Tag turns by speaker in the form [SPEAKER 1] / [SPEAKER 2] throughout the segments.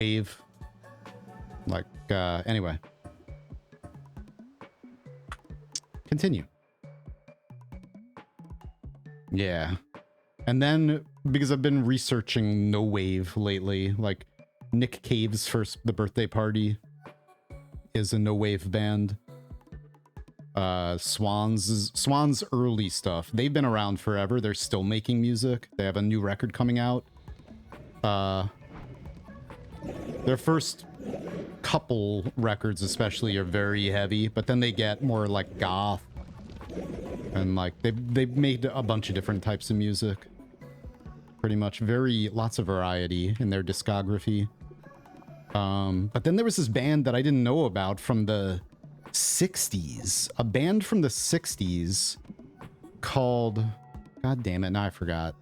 [SPEAKER 1] wave. Like, anyway. Continue. Yeah. And then, because I've been researching no wave lately, like Nick Cave's first The Birthday Party is a no wave band. Swan's early stuff. They've been around forever. They're still making music. They have a new record coming out. Their first couple records especially are very heavy, but then they get more like goth. And like they've made a bunch of different types of music. Pretty much lots of variety in their discography. But then there was this band that I didn't know about from the 60s. A band from the 60s called, god damn it, now I forgot.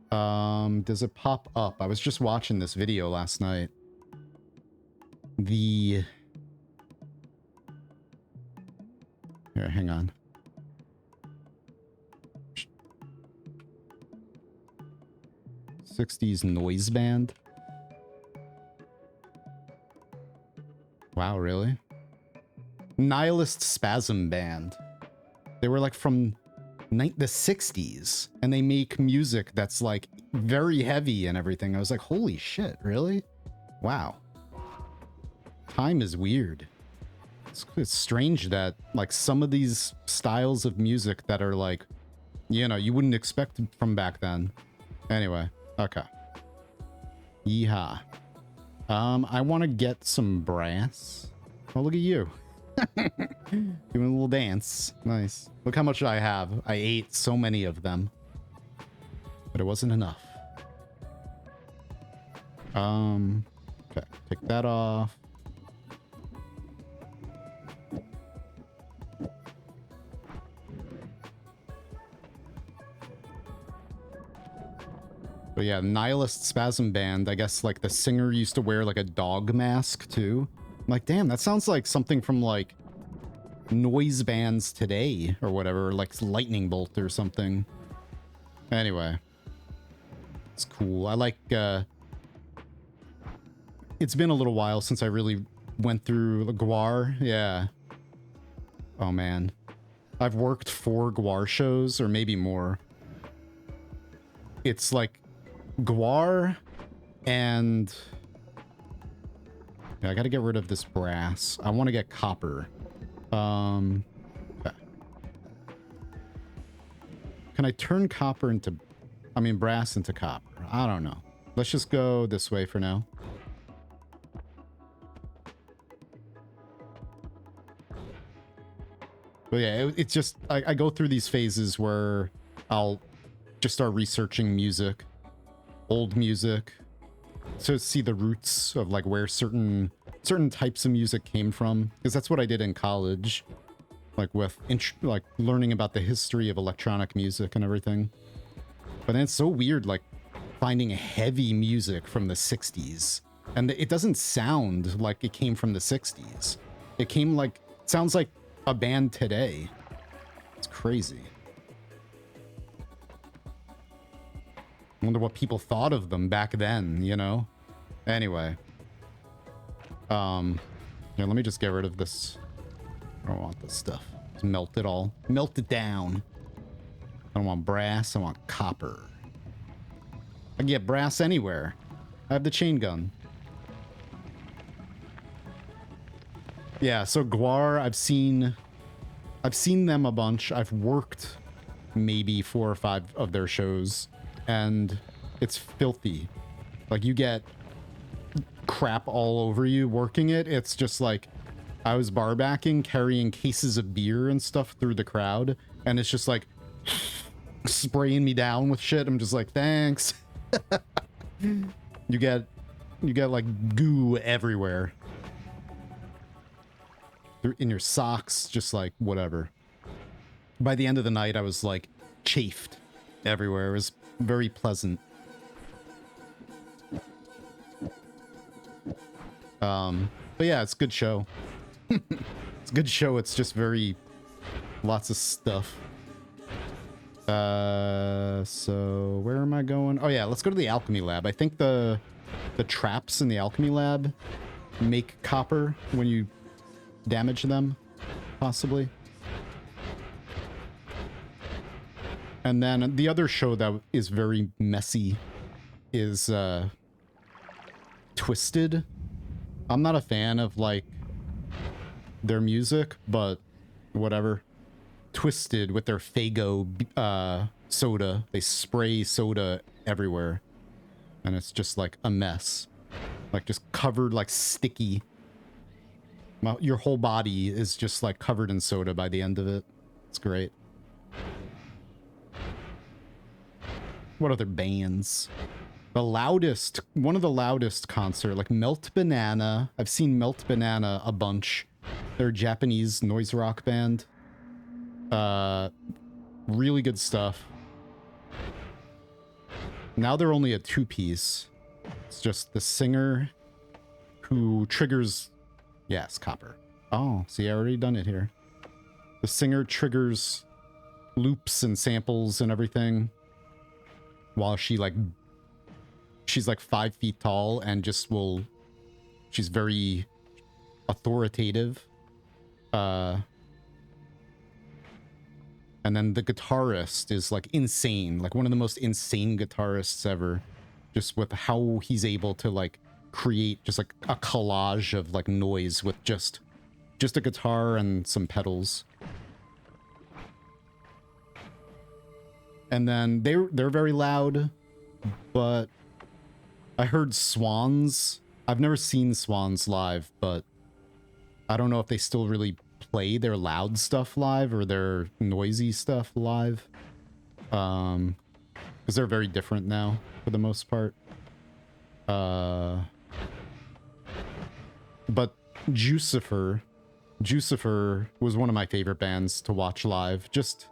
[SPEAKER 1] Does it pop up? I was just watching this video last night. Here, hang on. '60s noise band. Wow, really? Nihilist Spasm Band. They were like from the 60s, and they make music that's like very heavy and everything. I was like, holy shit, really? Wow. Time is weird. It's strange that like some of these styles of music that are like, you know, you wouldn't expect from back then. Anyway, okay. Yeehaw. I want to get some brass. Oh, look at you. Doing a little dance. Nice. Look how much I have. I ate so many of them. But it wasn't enough. Okay, take that off. But yeah, Nihilist Spasm Band, I guess like the singer used to wear like a dog mask too. I'm like, damn, that sounds like something from like noise bands today or whatever, like Lightning Bolt or something. Anyway, it's cool. I like, it's been a little while since I really went through Gwar. Yeah. Oh man. I've worked 4 Gwar shows or maybe more. It's like Gwar and yeah, I gotta get rid of this brass. I want to get copper. Okay. Can I turn copper into, I mean brass into copper? I don't know. Let's just go this way for now. But yeah, it's just I go through these phases where I'll just start researching music, old music, to see the roots of like where certain types of music came from, because that's what I did in college, like with like learning about the history of electronic music and everything. But then it's so weird like finding heavy music from the 60s, and it doesn't sound like it came from the 60s. It came like, it sounds like a band today. It's crazy. I wonder what people thought of them back then, you know? Anyway. Yeah, let me just get rid of this. I don't want this stuff. Just melt it all. Melt it down. I don't want brass, I want copper. I can get brass anywhere. I have the chain gun. Yeah, so Gwar, I've seen them a bunch. I've worked maybe 4 or 5 of their shows, and it's filthy. Like, you get crap all over you working it. It's just like, I was barbacking, carrying cases of beer and stuff through the crowd, and it's just like spraying me down with shit. I'm just like, thanks. You get like goo everywhere. In your socks, just like whatever. By the end of the night, I was like chafed everywhere. It was very pleasant. But yeah, it's a good show. It's a good show. It's just very lots of stuff. So where am I going? Oh yeah, let's go to the alchemy lab. I think the the traps in the alchemy lab make copper when you damage them, possibly. And then the other show that is very messy is Twisted. I'm not a fan of, like, their music, but whatever. Twisted with their Faygo soda. They spray soda everywhere. And it's just like a mess. Like just covered, like sticky. Your whole body is just like covered in soda by the end of it. It's great. What other bands? The loudest, one of the loudest concert, like Melt Banana. I've seen Melt Banana a bunch. They're a Japanese noise rock band. Really good stuff. Now they're only a two-piece. It's just the singer who triggers... Yes, copper. Oh, see, I already done it here. The singer triggers loops and samples and everything while she, like... She's like 5 feet tall and just will... She's very authoritative. And then the guitarist is like insane, like one of the most insane guitarists ever, just with how he's able to like create just like a collage of like noise with just a guitar and some pedals. And then they're very loud, but I heard Swans. I've never seen Swans live, but I don't know if they still really play their loud stuff live or their noisy stuff live. Because they're very different now for the most part. But Jucifer was one of my favorite bands to watch live, just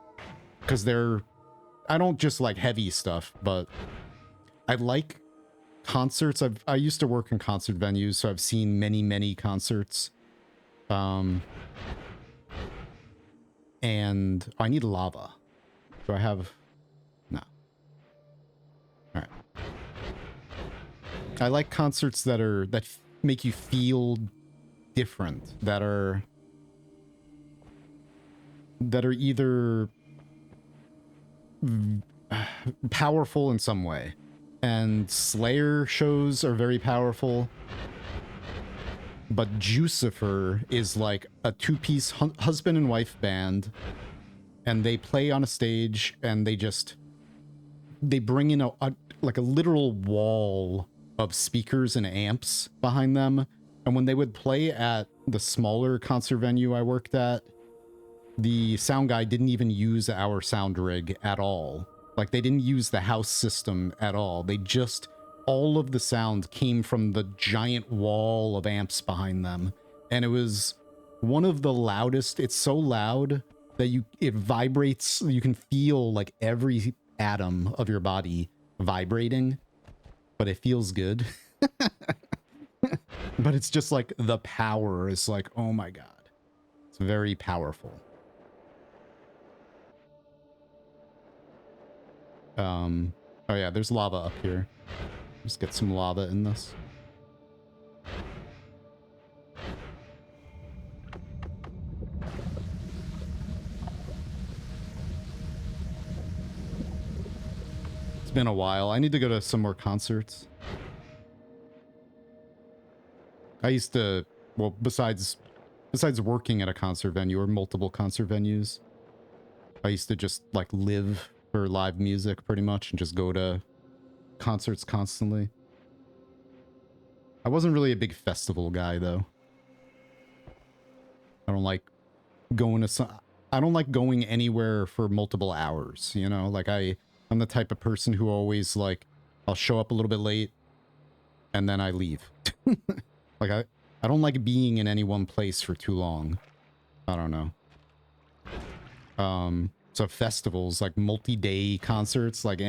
[SPEAKER 1] because I don't just like heavy stuff, but I like concerts. I used to work in concert venues, so I've seen many concerts. And I need lava. Do I have... No. Alright. I like concerts that make you feel different, that are either powerful in some way. And Slayer shows are very powerful. But Jucifer is like a two-piece husband and wife band, and they play on a stage, and they bring in like a literal wall of speakers and amps behind them. And when they would play at the smaller concert venue I worked at, the sound guy didn't even use our sound rig at all. Like, they didn't use the house system at all. All of the sound came from the giant wall of amps behind them. And it was one of the loudest. It's so loud that it vibrates. You can feel like every atom of your body vibrating, but it feels good. But it's just like the power is like, oh my God. It's very powerful. Oh yeah, there's lava up here. Just get some lava in this. It's been a while. I need to go to some more concerts. I used to, well, besides working at a concert venue or multiple concert venues, I used to just like live for live music pretty much and just go to concerts constantly. I wasn't really a big festival guy though. I don't like going anywhere for multiple hours, you know? Like I'm the type of person who always like, I'll show up a little bit late and then I leave. Like I don't like being in any one place for too long. I don't know. So festivals, like multi-day concerts, like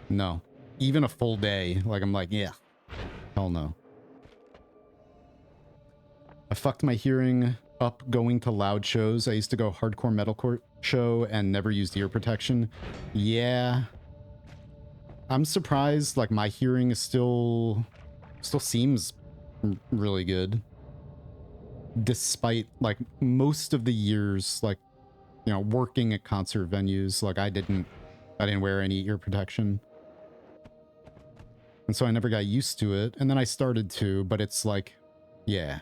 [SPEAKER 1] no. Even a full day, like I'm like, yeah, hell no. I fucked my hearing up going to loud shows. I used to go hardcore metalcore show and never used ear protection. Yeah. I'm surprised, like my hearing is still Still seems really good. Despite, like, most of the years, like, you know, working at concert venues, like, I didn't wear any ear protection. And so I never got used to it. And then I started to, but it's like, yeah,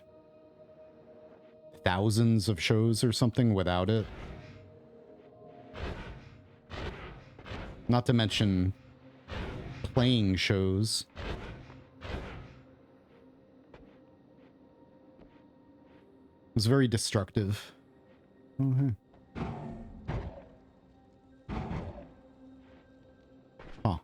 [SPEAKER 1] thousands of shows or something without it. Not to mention playing shows. It was very destructive. Oh, hey. Huh.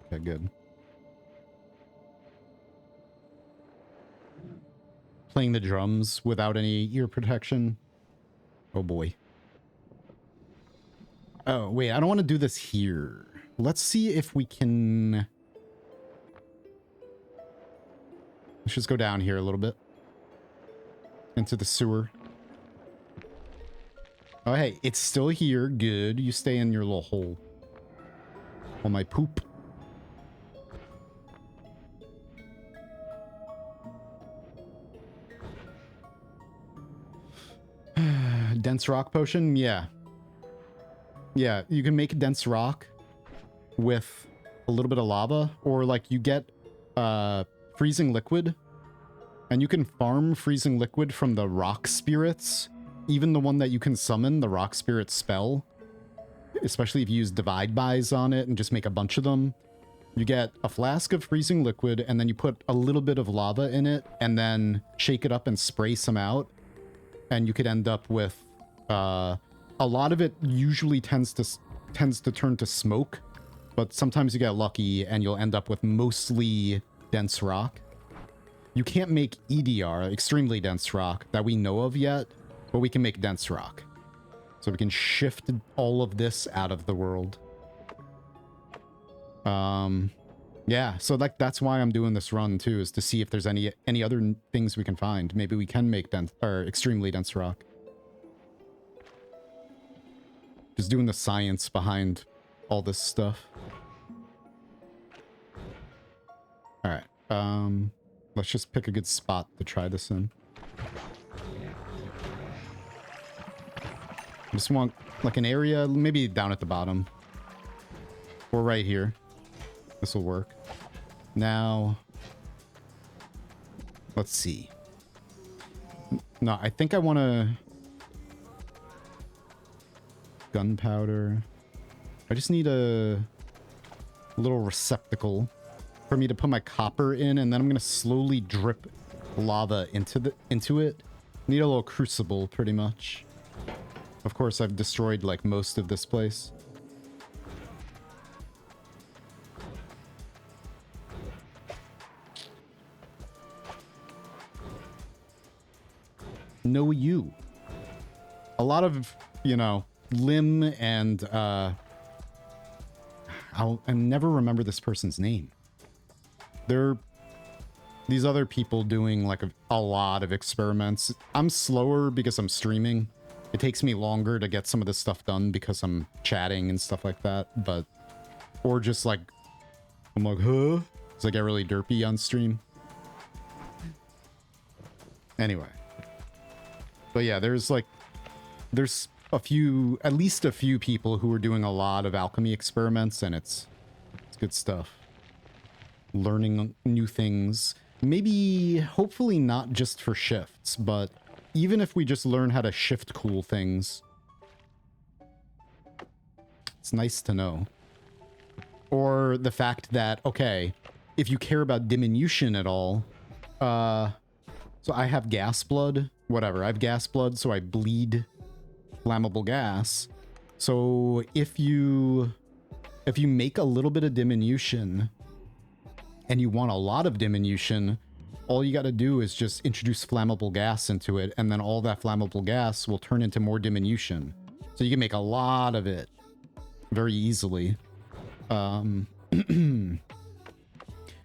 [SPEAKER 1] Okay, good. Playing the drums without any ear protection. Oh boy. Oh, wait, I don't want to do this here. Let's see if we can... Let's just go down here a little bit. Into the sewer. Oh, hey, it's still here. Good. You stay in your little hole. On my poop. Dense rock potion? Yeah. Yeah, you can make dense rock with a little bit of lava, or like you get freezing liquid, and you can farm freezing liquid from the rock spirits, even the one that you can summon, the rock spirit spell, especially if you use divide buys on it and just make a bunch of them. You get a flask of freezing liquid, and then you put a little bit of lava in it, and then shake it up and spray some out, and you could end up with a lot of it usually tends to turn to smoke, but sometimes you get lucky and you'll end up with mostly dense rock. You can't make EDR, extremely dense rock, that we know of yet, but we can make dense rock. So we can shift all of this out of the world. Yeah, so like that's why I'm doing this run too, is to see if there's any other things we can find. Maybe we can make dense or extremely dense rock. Just doing the science behind all this stuff. All right. Let's just pick a good spot to try this in. I just want like an area, maybe down at the bottom. Or right here. This will work. Now, let's see. No, I think I want to... Gunpowder. I just need a little receptacle for me to put my copper in, and then I'm gonna slowly drip lava into it. Need a little crucible, pretty much. Of course, I've destroyed like most of this place. No, you. A lot of, you know, Lim and I'll never remember this person's name. They're these other people doing like a lot of experiments. I'm slower because I'm streaming. It takes me longer to get some of this stuff done because I'm chatting and stuff like that, but or just like I'm like, huh? Because I get really derpy on stream. Anyway. But yeah, there's a few, at least a few people who are doing a lot of alchemy experiments, and it's good stuff. Learning new things. Maybe, hopefully not just for shifts, but even if we just learn how to shift cool things, it's nice to know. Or the fact that, okay, if you care about diminution at all, so I have gas blood, whatever, I have gas blood, so I bleed flammable gas. So if you make a little bit of diminution and you want a lot of diminution, all you got to do is just introduce flammable gas into it, and then all that flammable gas will turn into more diminution. So you can make a lot of it very easily. Same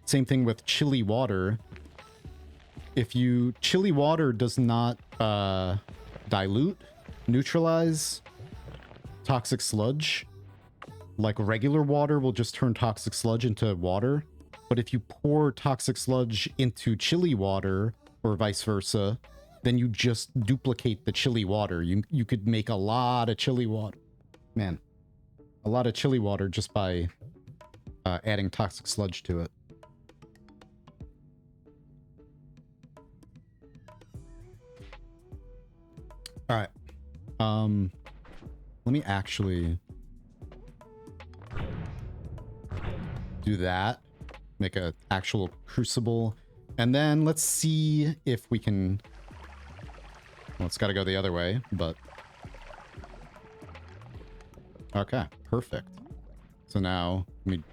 [SPEAKER 1] thing with chili water. Chili water does not dilute, neutralize toxic sludge. like regular water will just turn toxic sludge into water. But if you pour toxic sludge into chili water or vice versa, then you just duplicate the chili water. You could make a lot of chili water. Man, a lot of chili water just by adding toxic sludge to it. All right. Let me actually do that. Make an actual crucible. And then let's see if we can... Well, it's got to go the other way, but... Okay, perfect. So now, let me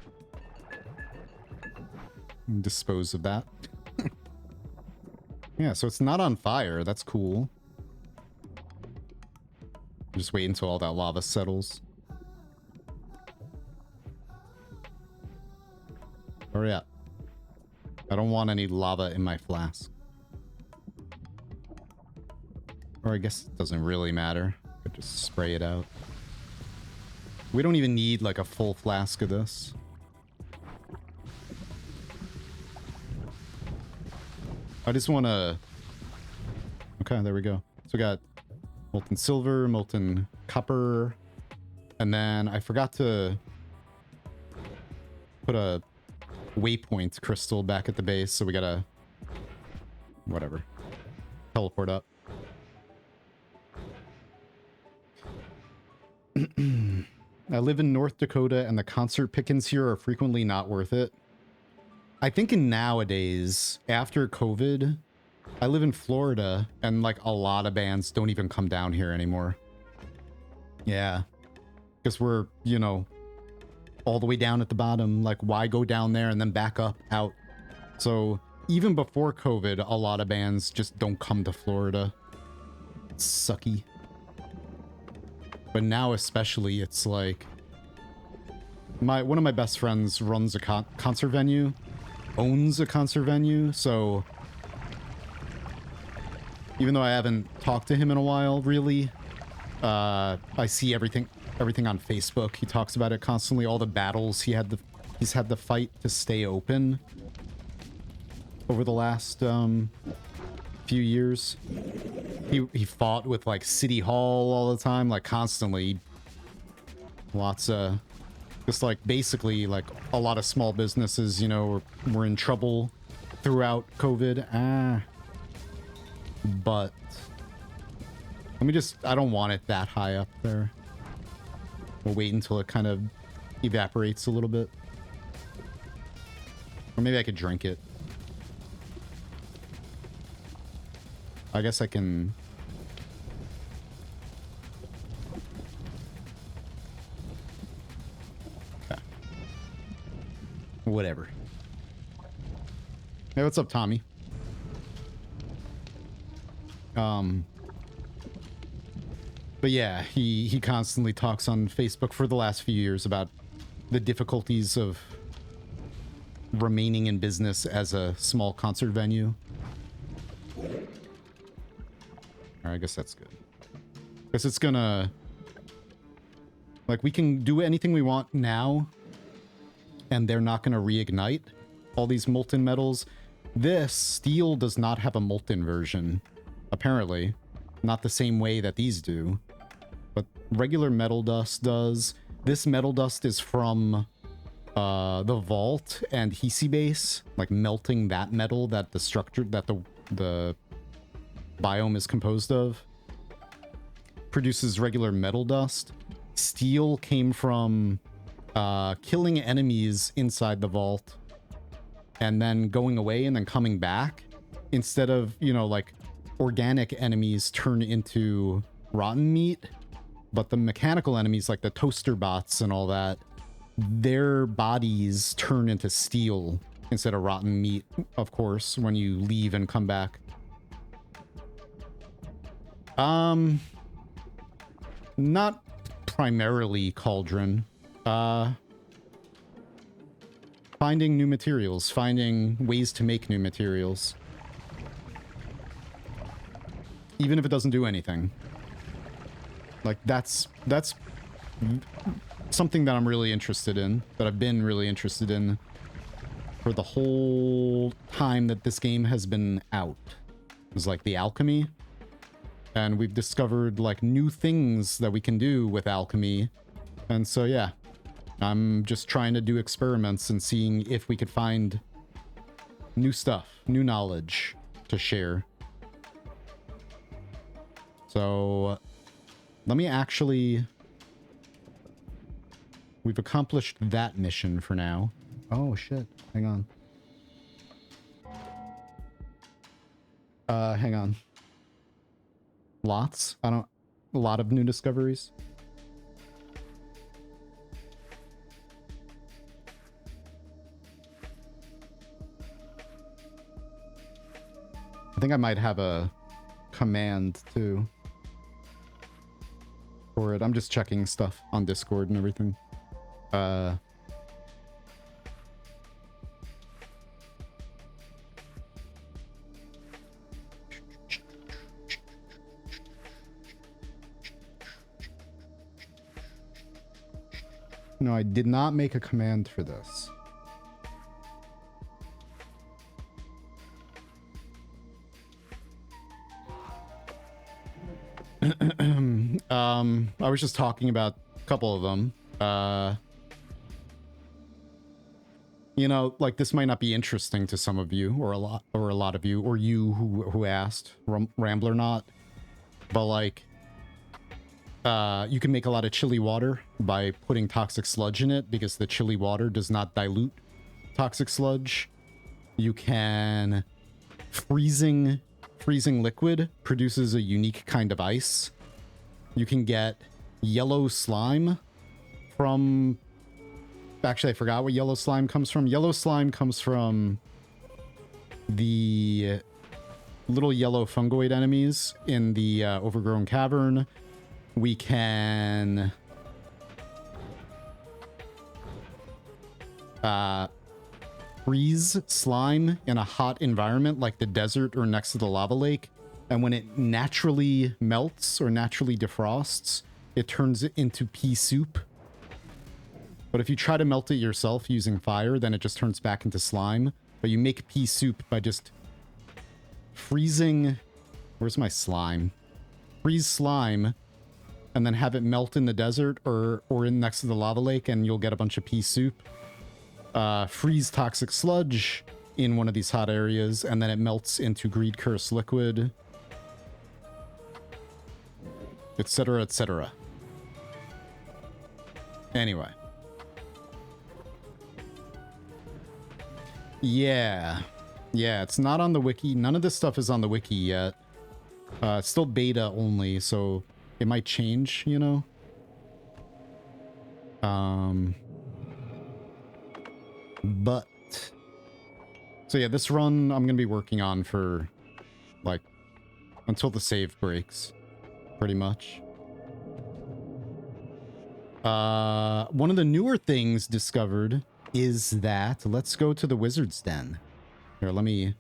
[SPEAKER 1] dispose of that. Yeah, so it's not on fire. That's cool. Just wait until all that lava settles. Hurry up. I don't want any lava in my flask. Or I guess it doesn't really matter. I could just spray it out. We don't even need like a full flask of this. I just want to... Okay, there we go. So we got molten silver, molten copper, and then I forgot to put a waypoint crystal back at the base, so we gotta... whatever. Teleport up. I live in North Dakota, and the concert pickings here are frequently not worth it. I think in nowadays, after COVID, I live in Florida, and like a lot of bands don't even come down here anymore. Yeah. Because we're, you know, all the way down at the bottom. Like, why go down there and then back up, out? So even before COVID, a lot of bands just don't come to Florida. It's sucky. But now especially, it's like... one of my best friends runs a concert venue. Owns a concert venue, so... Even though I haven't talked to him in a while, really, I see everything on Facebook. He talks about it constantly. All the battles he's had to fight to stay open over the last few years. He fought with like City Hall all the time, like constantly. Lots of just like basically like a lot of small businesses, you know, were in trouble throughout COVID. But let me just, I don't want it that high up there. We'll wait until it kind of evaporates a little bit. Or maybe I could drink it. I guess I can... Okay. Whatever. Hey, what's up, Tommy? But yeah, he constantly talks on Facebook for the last few years about the difficulties of remaining in business as a small concert venue. I guess that's good. Because it's gonna... Like, we can do anything we want now, and they're not gonna reignite all these molten metals. This steel does not have a molten version, apparently. Not the same way that these do. But regular metal dust does. This metal dust is from the vault and Hisi base, like melting that metal that the structure that the biome is composed of. Produces regular metal dust. Steel came from killing enemies inside the vault and then going away and then coming back, instead of, you know, like organic enemies turn into rotten meat. But the mechanical enemies, like the toaster bots and all that, their bodies turn into steel instead of rotten meat, of course, when you leave and come back. Not primarily cauldron. Finding new materials, finding ways to make new materials. Even if it doesn't do anything. Like, that's something that I'm really interested in, that I've been really interested in for the whole time that this game has been out. Is like the alchemy. And we've discovered like new things that we can do with alchemy. And so yeah, I'm just trying to do experiments and seeing if we could find new stuff, new knowledge to share. So let me actually... We've accomplished that mission for now. Oh shit, hang on. Hang on. Lots? A lot of new discoveries. I think I might have a command too for it. I'm just checking stuff on Discord and everything. No, I did not make a command for this. I was just talking about a couple of them. You know, like this might not be interesting to some of you, or a lot of you, or you who asked, Rambler not, but like, you can make a lot of chili water by putting toxic sludge in it, because the chili water does not dilute toxic sludge. You can... Freezing liquid produces a unique kind of ice. You can get yellow slime from... Actually, I forgot what yellow slime comes from. Yellow slime comes from the little yellow fungoid enemies in the overgrown cavern. We can freeze slime in a hot environment like the desert or next to the lava lake, and when it naturally melts or naturally defrosts, it turns it into pea soup. But if you try to melt it yourself using fire, then it just turns back into slime. But you make pea soup by just freezing... Where's my slime? Freeze slime and then have it melt in the desert or in next to the lava lake, and you'll get a bunch of pea soup. Freeze toxic sludge in one of these hot areas, and then it melts into greed curse liquid, etc., etc. Anyway. Yeah, it's not on the wiki. None of this stuff is on the wiki yet. It's still beta only, so it might change, you know? But... So yeah, this run I'm gonna be working on for, like, until the save breaks, pretty much. One of the newer things discovered is that... Let's go to the Wizard's Den. Here, let me...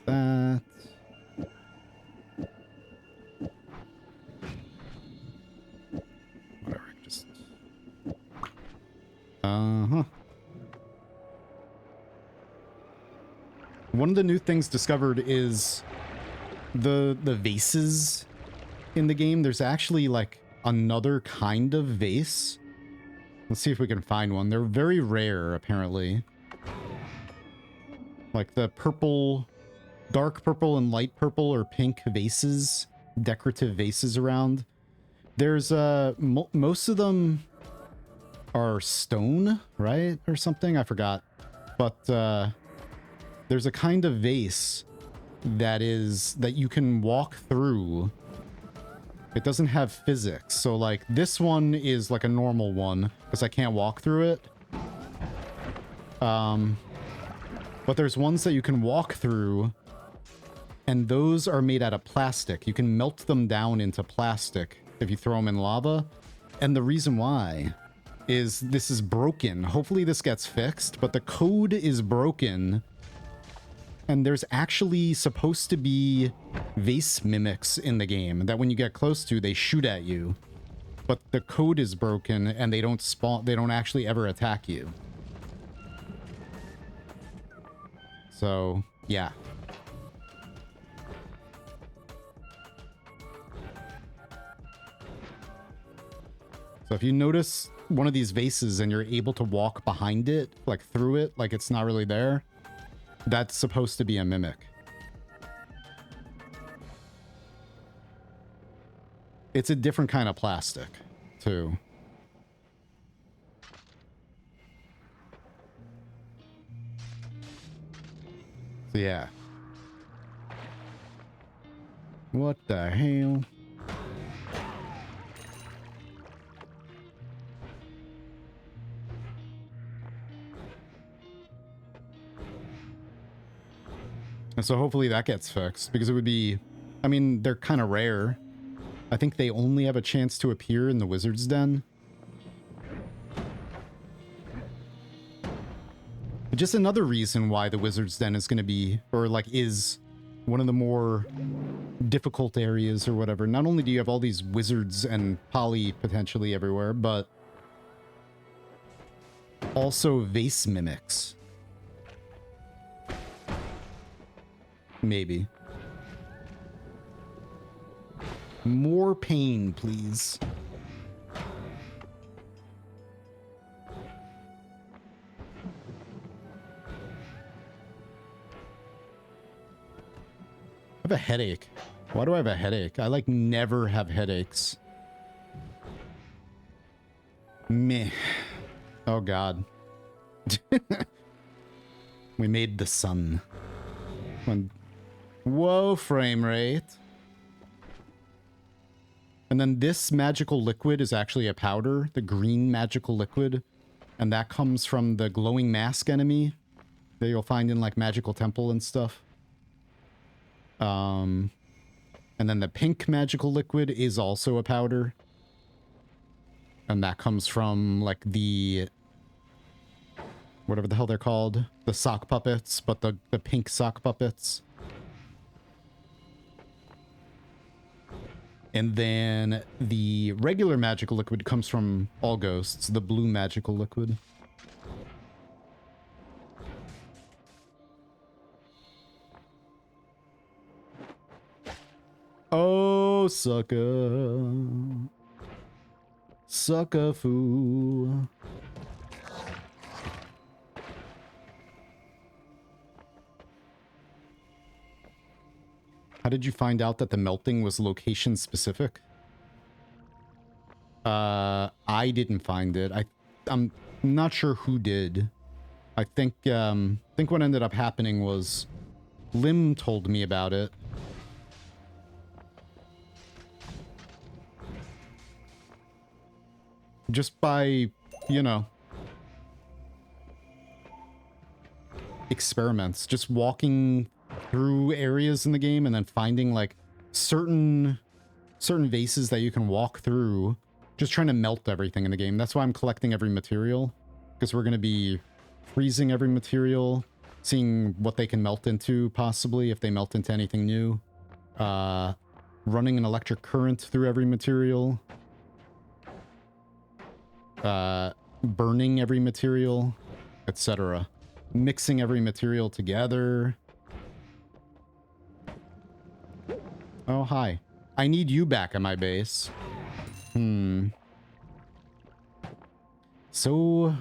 [SPEAKER 1] that... Whatever, just... One of the new things discovered is the vases in the game. There's actually, like, another kind of vase. Let's see if we can find one. They're very rare, apparently. Like the purple, dark purple and light purple or pink vases, decorative vases around. There's, most of them are stone, right? Or something, I forgot. But, there's a kind of vase that you can walk through. It doesn't have physics, so like this one is like a normal one because I can't walk through it. But there's ones that you can walk through, and those are made out of plastic. You can melt them down into plastic if you throw them in lava. And the reason why is this is broken. Hopefully this gets fixed, but the code is broken. And there's actually supposed to be vase mimics in the game that when you get close to, they shoot at you. but the code is broken and they don't spawn, they don't actually ever attack you. So, yeah. So if you notice one of these vases and you're able to walk behind it, like through it, like it's not really there, that's supposed to be a mimic. It's a different kind of plastic, too. So yeah. What the hell? And so hopefully that gets fixed, because it would be, I mean, they're kind of rare. I think they only have a chance to appear in the Wizard's Den. But just another reason why the Wizard's Den is going to be, or like is one of the more difficult areas or whatever. Not only do you have all these wizards and poly potentially everywhere, but also vase mimics. Maybe. More pain, please. I have a headache. Why do I have a headache? I like never have headaches. Meh. Oh god. We made the sun. Whoa, frame rate. And then this magical liquid is actually a powder, the green magical liquid. And that comes from the glowing mask enemy that you'll find in like magical temple and stuff. And then the pink magical liquid is also a powder. And that comes from like the, whatever the hell they're called, the sock puppets, but the pink sock puppets. And then the regular magical liquid comes from all ghosts, the blue magical liquid. Oh, sucker. Sucker foo. How did you find out that the melting was location specific? I didn't find it. I'm not sure who did. I think what ended up happening was Lim told me about it. Just by, you know, experiments, just walking through areas in the game and then finding like certain vases that you can walk through, just trying to melt everything in the game. That's why I'm collecting every material, because we're going to be freezing every material, seeing what they can melt into, possibly if they melt into anything new, running an electric current through every material, burning every material, etc. Mixing every material together. Oh, hi. I need you back at my base. So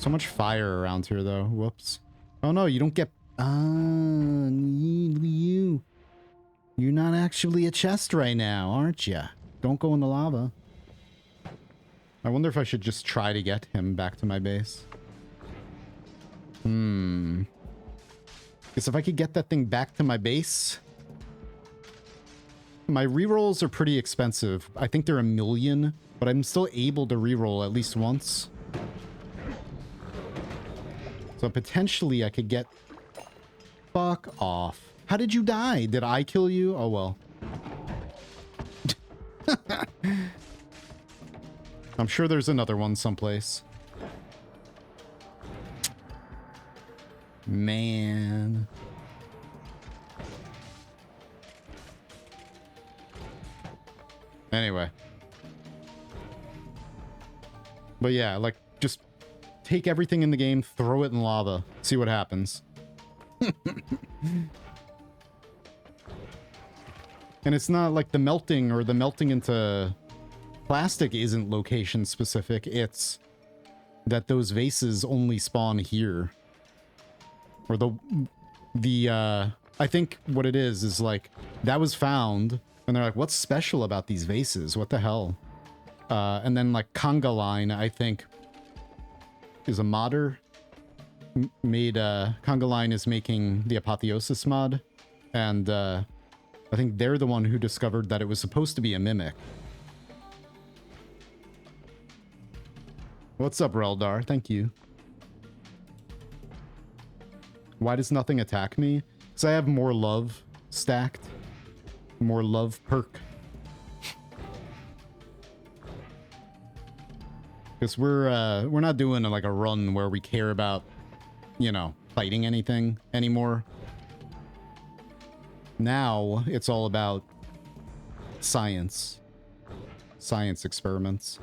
[SPEAKER 1] much fire around here, though. Whoops. Oh, no, you don't get... you. You're not actually a chest right now, aren't you? Don't go in the lava. I wonder if I should just try to get him back to my base. Because if I could get that thing back to my base... My rerolls are pretty expensive. I think they're 1 million, but I'm still able to reroll at least once. So potentially I could get... Fuck off. How did you die? Did I kill you? Oh, well. I'm sure there's another one someplace. Man. Anyway, But yeah, like, just take everything in the game, throw it in lava, see what happens. And it's not like the melting into plastic isn't location specific. It's that those vases only spawn here. Or I think what it is like, that was found, and they're like, what's special about these vases? What the hell? And then, like, Conga Line, I think, is a modder. Conga Line is making the Apotheosis mod, and, I think they're the one who discovered that it was supposed to be a mimic. What's up, Reldar? Thank you. Why does nothing attack me? Because I have more love stacked. More love perk. Because we're not doing like a run where we care about, you know, fighting anything anymore. Now it's all about science. Science experiments.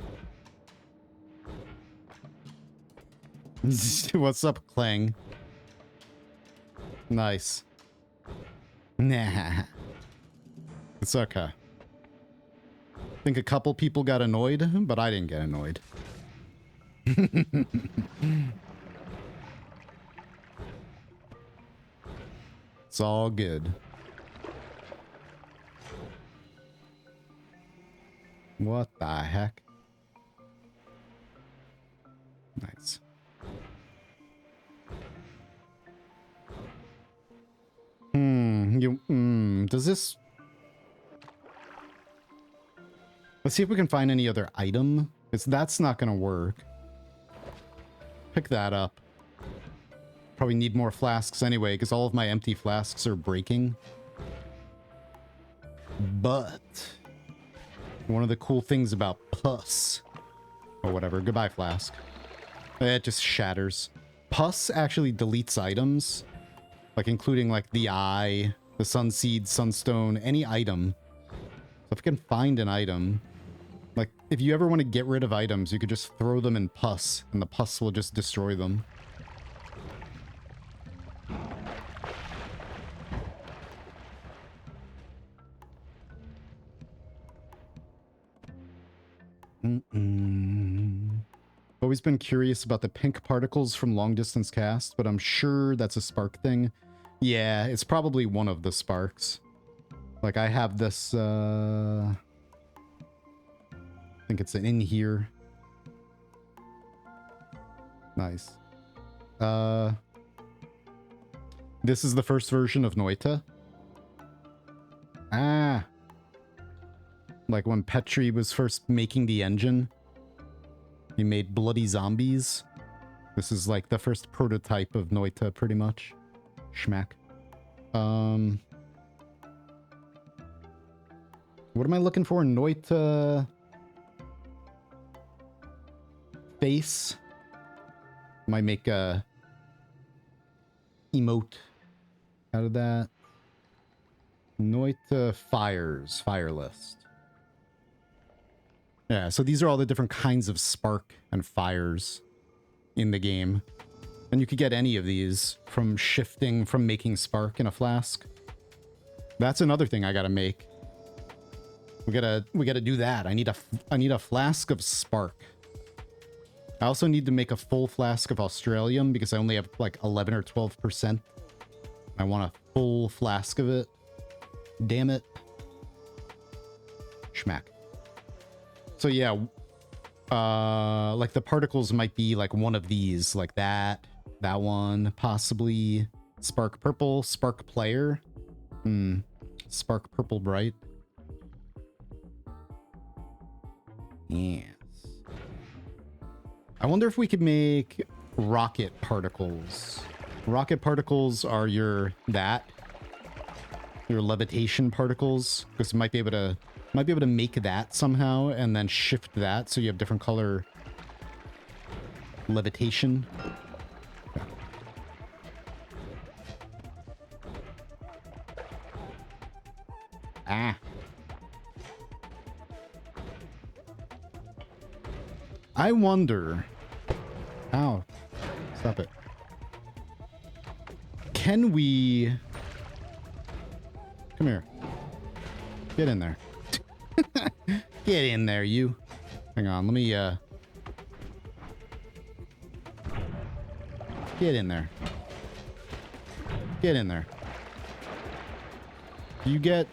[SPEAKER 1] What's up, Clang? Nice. Nah. It's okay. I think a couple people got annoyed, but I didn't get annoyed. It's all good. What the heck? Nice. Does this... Let's see if we can find any other item. That's not gonna work. Pick that up. Probably need more flasks anyway, because all of my empty flasks are breaking. But one of the cool things about pus, or whatever, goodbye flask, it just shatters. Pus actually deletes items, like including like the eye, the sunseed, sunstone, any item. So if I can find an item, like if you ever want to get rid of items, you could just throw them in pus, and the pus will just destroy them. Always been curious about the pink particles from long distance cast, but I'm sure that's a spark thing. Yeah, it's probably one of the sparks. Like I have this, I think it's in here. Nice. This is the first version of Noita. Ah. Like when Petri was first making the engine, he made bloody zombies. This is like the first prototype of Noita, pretty much. Schmack. What am I looking for? Noita face. Might make a emote out of that. Noita fires, fire list. Yeah, so these are all the different kinds of spark and fires in the game. And you could get any of these from making spark in a flask. That's another thing I gotta make. We gotta do that. I need a flask of spark. I also need to make a full flask of Australium because I only have like 11 or 12%. I want a full flask of it. Damn it. Schmack. So yeah, like the particles might be like one of these, like that one, possibly spark purple, spark player. Spark purple bright. Yes. I wonder if we could make rocket particles. Rocket particles are your levitation particles, because you might be able to make that somehow and then shift that so you have different color levitation. Yeah. Ah. I wonder... Ow. Stop it. Can we... Come here. Get in there. Get in there, you. Hang on, let me, Get in there. Get in there. You get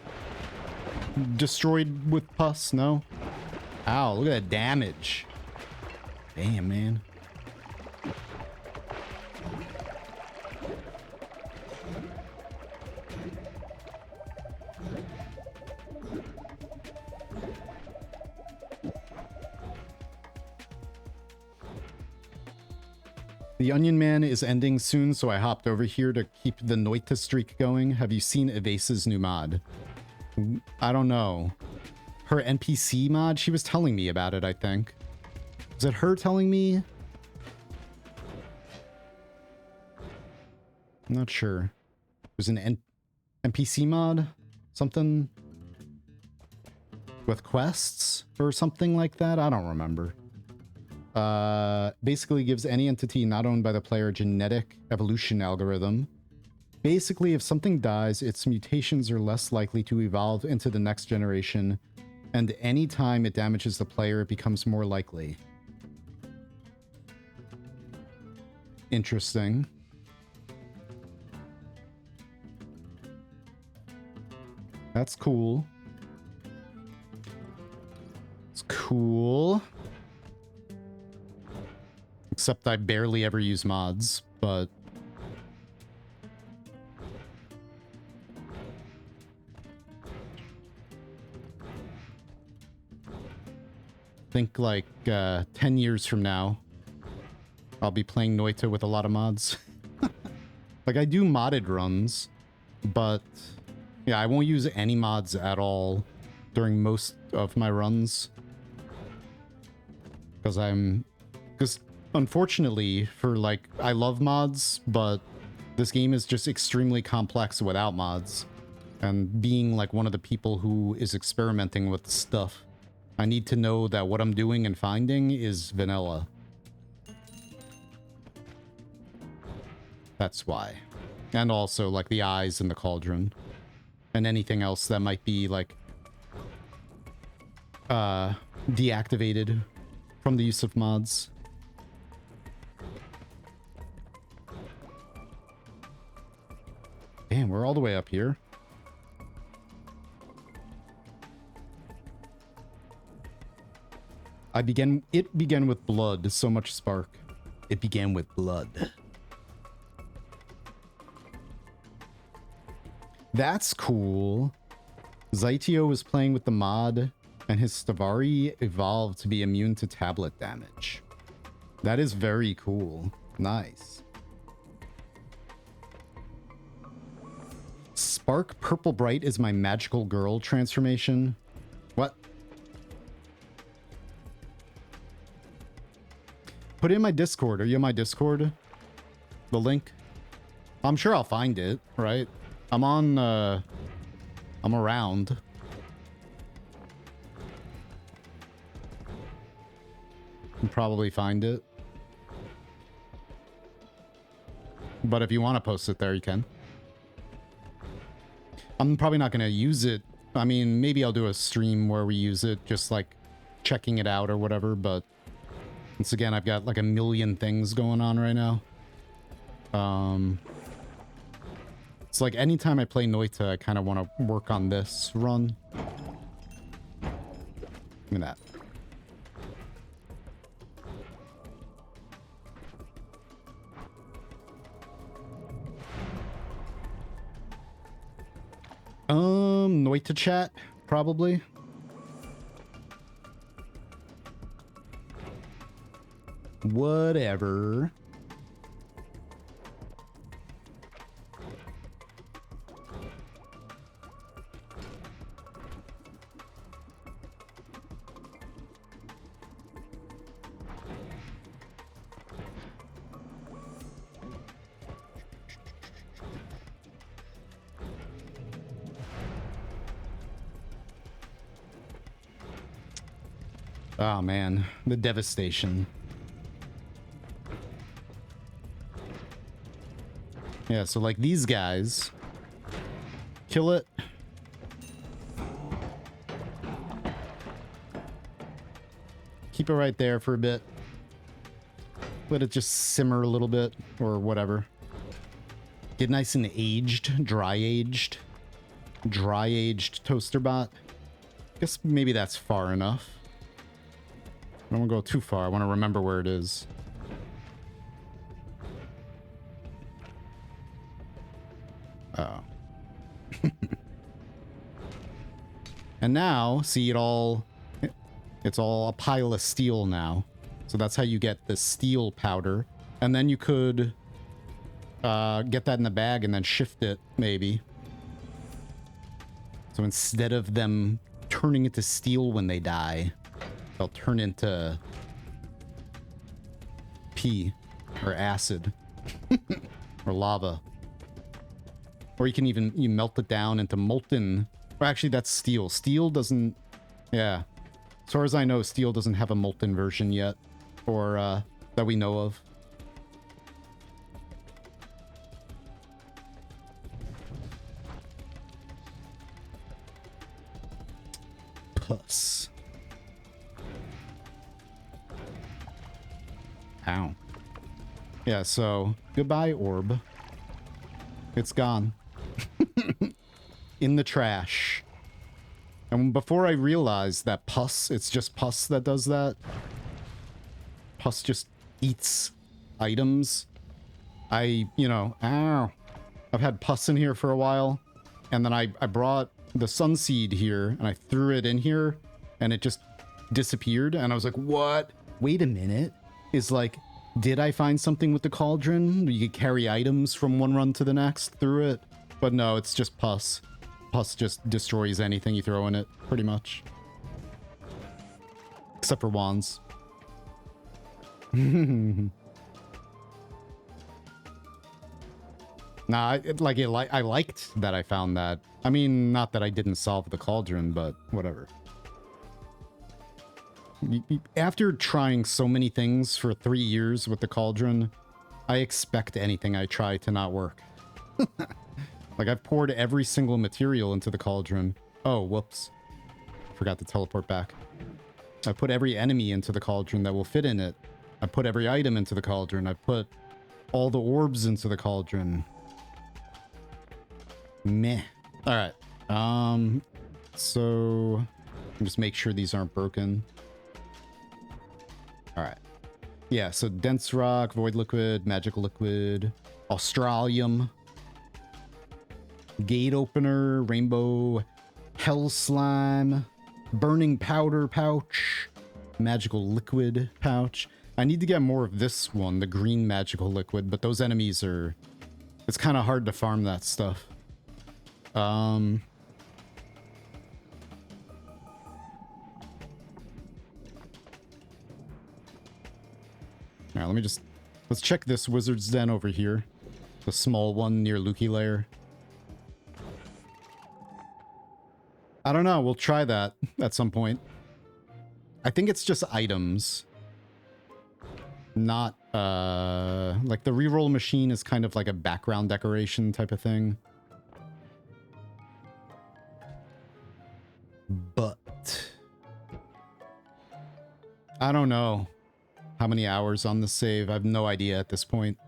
[SPEAKER 1] destroyed with pus? No? Ow, look at that damage. Damn, man. The Onion Man is ending soon, so I hopped over here to keep the Noita streak going. Have you seen Evase's new mod? I don't know. Her NPC mod? She was telling me about it, I think. Is it her telling me? I'm not sure. There's an NPC mod? Something? With quests? Or something like that? I don't remember. Basically gives any entity not owned by the player a genetic evolution algorithm. Basically, if something dies, its mutations are less likely to evolve into the next generation, and any time it damages the player, it becomes more likely. Interesting. That's cool. It's cool. Except I barely ever use mods, but... I think like 10 years from now, I'll be playing Noita with a lot of mods. Like I do modded runs, but yeah, I won't use any mods at all during most of my runs. Because unfortunately, for like, I love mods, but this game is just extremely complex without mods. And being like one of the people who is experimenting with stuff, I need to know that what I'm doing and finding is vanilla. That's why. And also like the eyes in the cauldron. And anything else that might be like deactivated from the use of mods. Damn, we're all the way up here. It began with blood, so much spark. It began with blood. That's cool. Zytio was playing with the mod, and his Stavari evolved to be immune to tablet damage. That is very cool. Nice. Spark Purple Bright is my magical girl transformation. What? Put it in my Discord. Are you in my Discord? The link? I'm sure I'll find it, right? I'm on, I'm around. You can probably find it. But if you want to post it there, you can. I'm probably not going to use it. I mean, maybe I'll do a stream where we use it, just like checking it out or whatever, but once again, I've got like a million things going on right now. It's like anytime I play Noita, I kind of want to work on this run. Give me that. Noita chat, probably. Whatever. Oh man, the devastation. Yeah, so like these guys, kill it. Keep it right there for a bit. Let it just simmer a little bit or whatever. Get nice and aged, dry-aged. Dry-aged toaster bot. Guess maybe that's far enough. I don't want to go too far. I want to remember where it is. Oh. And now, see it all... It's all a pile of steel now. So that's how you get the steel powder. And then you could get that in the bag and then shift it, maybe. So instead of them turning into steel when they die, they'll turn into pee or acid or lava. Or you can even melt it down into molten. Or actually, that's steel. Steel doesn't... Yeah. As far as I know, steel doesn't have a molten version yet. Or that we know of. Puss. Ow. Yeah, so goodbye, orb. It's gone. In the trash. And before I realized that pus, it's just pus that does that. Pus just eats items. Ow. I've had pus in here for a while. And then I brought the sunseed here and I threw it in here and it just disappeared. And I was like, what? Wait a minute. Is like, did I find something with the cauldron? You could carry items from one run to the next through it. But no, it's just pus. Pus just destroys anything you throw in it, pretty much. Except for wands. Nah, I liked that I found that. I mean, not that I didn't solve the cauldron, but whatever. After trying so many things for 3 years with the cauldron, I expect anything I try to not work. Like, I've poured every single material into the cauldron. Oh, whoops. Forgot to teleport back. I put every enemy into the cauldron that will fit in it. I put every item into the cauldron. I put all the orbs into the cauldron. Meh. Alright. So... just make sure these aren't broken. Alright. Yeah, so dense rock, void liquid, magical liquid, australium, gate opener, rainbow, hell slime, burning powder pouch, magical liquid pouch. I need to get more of this one, the green magical liquid, but those enemies are... it's kind of hard to farm that stuff. Alright, let me just... let's check this wizard's den over here. The small one near Lukey Lair. I don't know, we'll try that at some point. I think it's just items. Not, like the reroll machine is kind of like a background decoration type of thing. But... I don't know how many hours on the save. I have no idea at this point.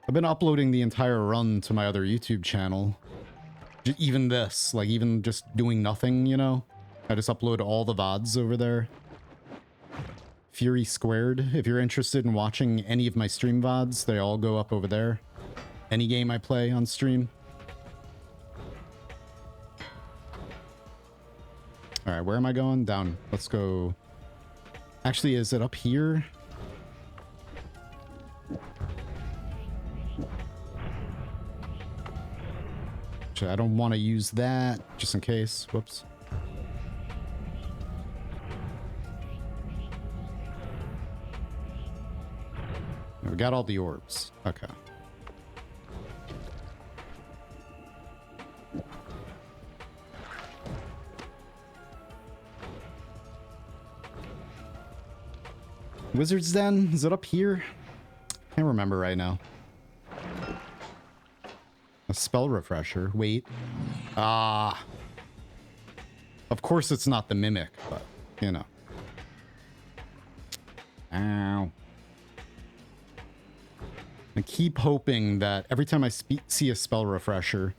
[SPEAKER 1] I've been uploading the entire run to my other YouTube channel. Even this, like even just doing nothing, you know? I just upload all the VODs over there. Fury Squared. If you're interested in watching any of my stream VODs, they all go up over there. Any game I play on stream. Alright, where am I going? Down. Let's go... actually, is it up here? I don't want to use that, just in case. Whoops. We got all the orbs. Okay. Wizard's Den? Is it up here? Can't remember right now. A spell refresher. Wait. Ah. Of course it's not the mimic, but, you know. Ow. I keep hoping that every time I see a spell refresher,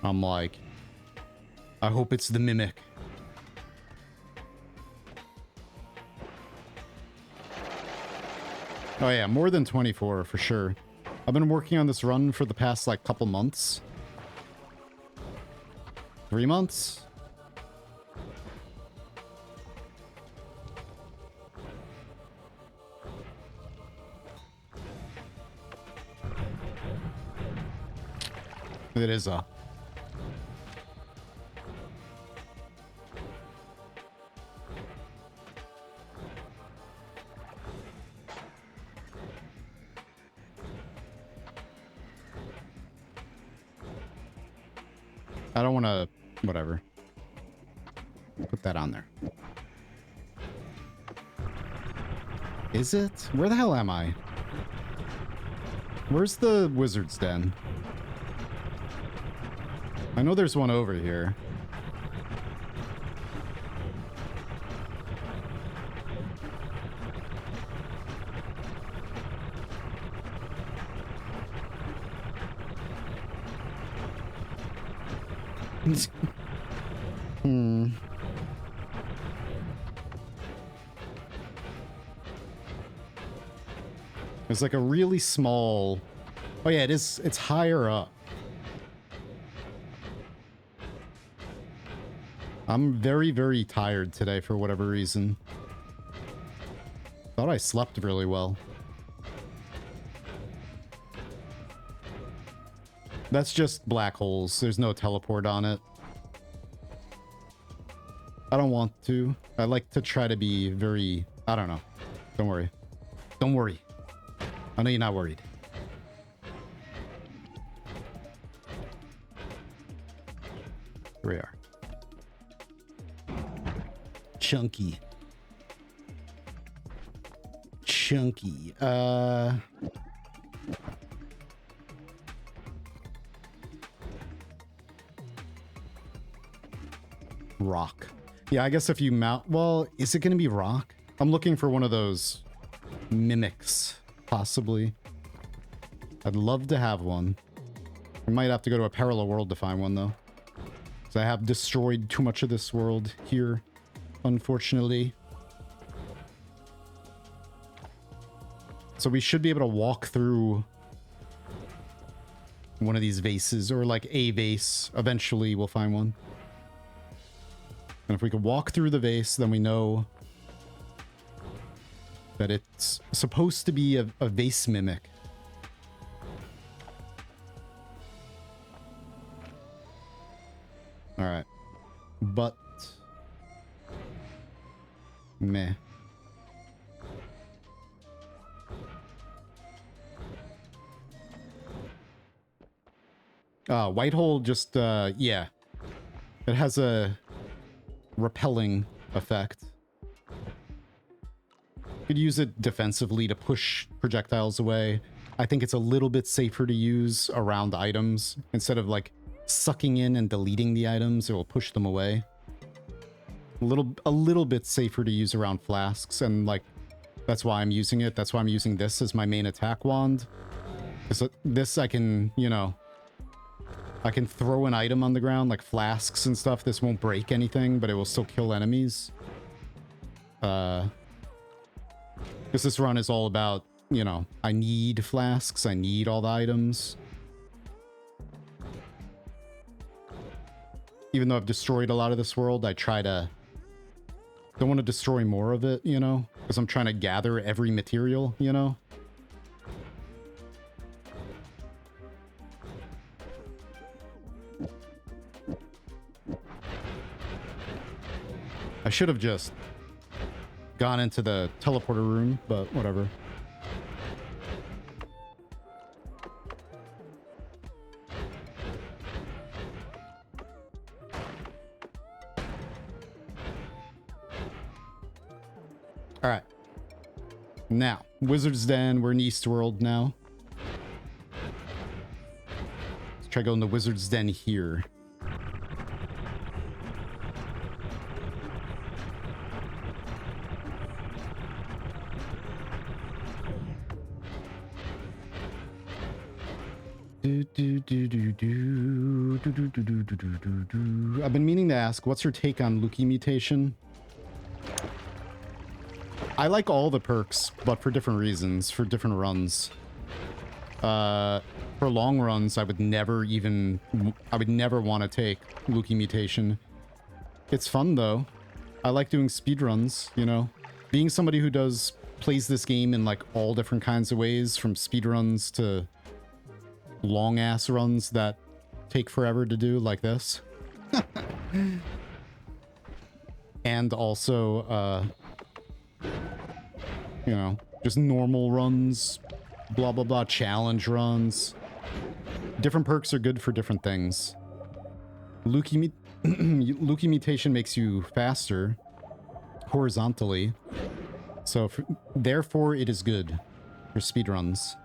[SPEAKER 1] I'm like, I hope it's the mimic. Oh yeah, more than 24 for sure. I've been working on this run for the past like couple months. 3 months? It is a... I don't want to... Whatever. Put that on there. Is it? Where the hell am I? Where's the Wizard's Den? I know there's one over here. There's like a really small... Oh yeah, it is. It's higher up. I'm very, very tired today for whatever reason. Thought I slept really well. That's just black holes. There's no teleport on it. I don't want to. I like to try to be very... I don't know. Don't worry. Don't worry. I know you're not worried. Here we are. Chunky. Chunky. Rock. Yeah, I guess if you mount... Well, is it going to be rock? I'm looking for one of those mimics, possibly. I'd love to have one. I might have to go to a parallel world to find one, though. Because I have destroyed too much of this world here, unfortunately. So we should be able to walk through one of these vases, or like a vase. Eventually, we'll find one. And if we could walk through the vase, then we know that it's supposed to be a vase mimic. Alright. But... meh. White hole just, yeah. It has a repelling effect. You could use it defensively to push projectiles away. I think it's a little bit safer to use around items. Instead of, like, sucking in and deleting the items, it will push them away. A little bit safer to use around flasks, and, like, that's why I'm using it. That's why I'm using this as my main attack wand. Because this I can, you know... I can throw an item on the ground, like flasks and stuff. This won't break anything, but it will still kill enemies. Because this run is all about, you know, I need flasks, I need all the items. Even though I've destroyed a lot of this world, I try to... don't want to destroy more of it, you know? Because I'm trying to gather every material, you know? I should have just gone into the teleporter room, but whatever. All right. Now, Wizard's Den, we're in Eastworld now. Let's try going to Wizard's Den here. I've been meaning to ask, what's your take on Luki mutation? I like all the perks, but for different reasons, for different runs. For long runs, I would never want to take Luki mutation. It's fun though. I like doing speedruns, you know? Being somebody who plays this game in like all different kinds of ways, from speedruns to long ass runs that take forever to do, like this. And also, you know, just normal runs, blah, blah, blah, challenge runs. Different perks are good for different things. Luki mutation makes you faster horizontally. So, therefore, it is good for speedruns.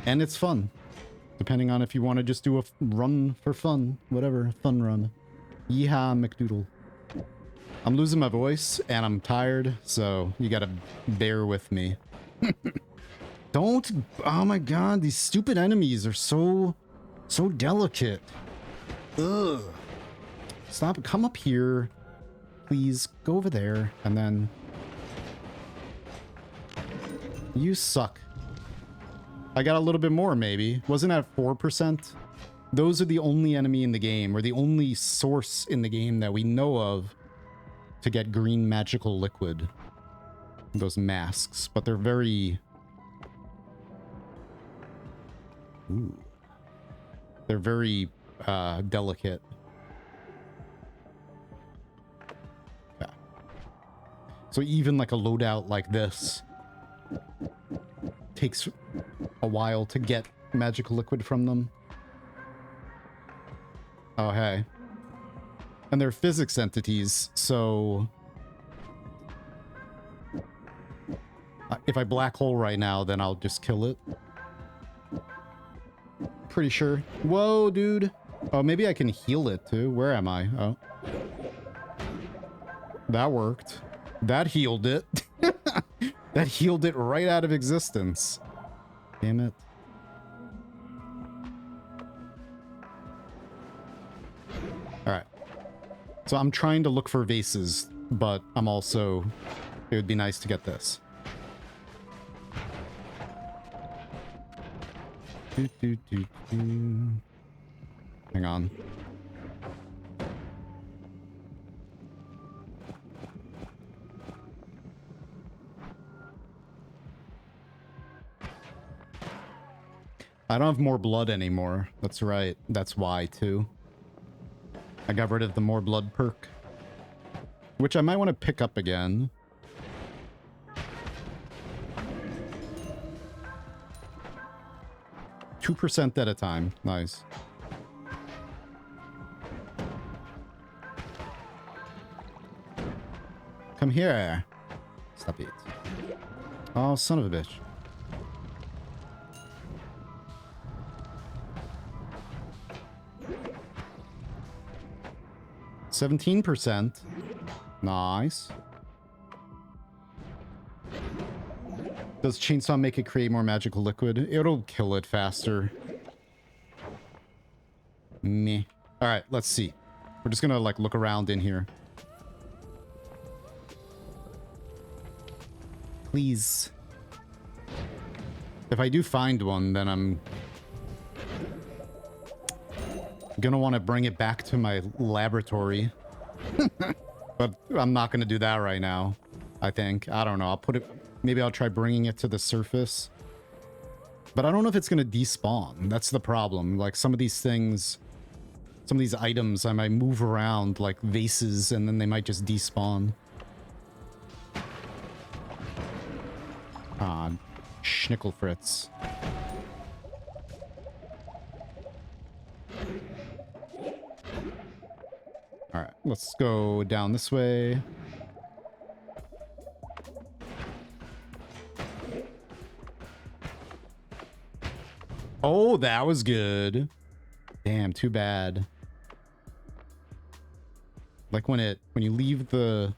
[SPEAKER 1] And it's fun, depending on if you want to just do a run for fun, whatever, fun run. Yeehaw, McDoodle. I'm losing my voice, and I'm tired, so you gotta bear with me. Don't, oh my god, these stupid enemies are so delicate. Ugh. Stop, come up here. Please, go over there, and then... You suck. I got a little bit more, maybe. Wasn't that 4%? Those are the only enemy in the game, or the only source in the game that we know of to get green magical liquid. Those masks, but they're very... Ooh. They're very delicate. Yeah. So even like a loadout like this takes a while to get magical liquid from them. Oh, hey. And they're physics entities, so... if I black hole right now, then I'll just kill it. Pretty sure. Whoa, dude. Oh, maybe I can heal it, too. Where am I? Oh. That worked. That healed it. That healed it right out of existence. Damn it. Alright. So I'm trying to look for vases, but I'm also... It would be nice to get this. Hang on. I don't have more blood anymore. That's right. That's why, too. I got rid of the more blood perk. Which I might want to pick up again. %2 at a time. Nice. Come here. Stop it. Oh, son of a bitch. %17%. Nice. Does chainsaw make it create more magical liquid? It'll kill it faster. Meh. Alright, let's see. We're just gonna, like, look around in here. Please. If I do find one, then I'm gonna want to bring it back to my laboratory. But I'm not gonna do that right now, I think. I don't know. I'll put it... Maybe I'll try bringing it to the surface. But I don't know if it's gonna despawn. That's the problem. Like, some of these things... Some of these items I might move around, like vases, and then they might just despawn. Ah, Schnickel Fritz. Alright, let's go down this way. Oh, that was good. Damn, too bad. Like when you leave the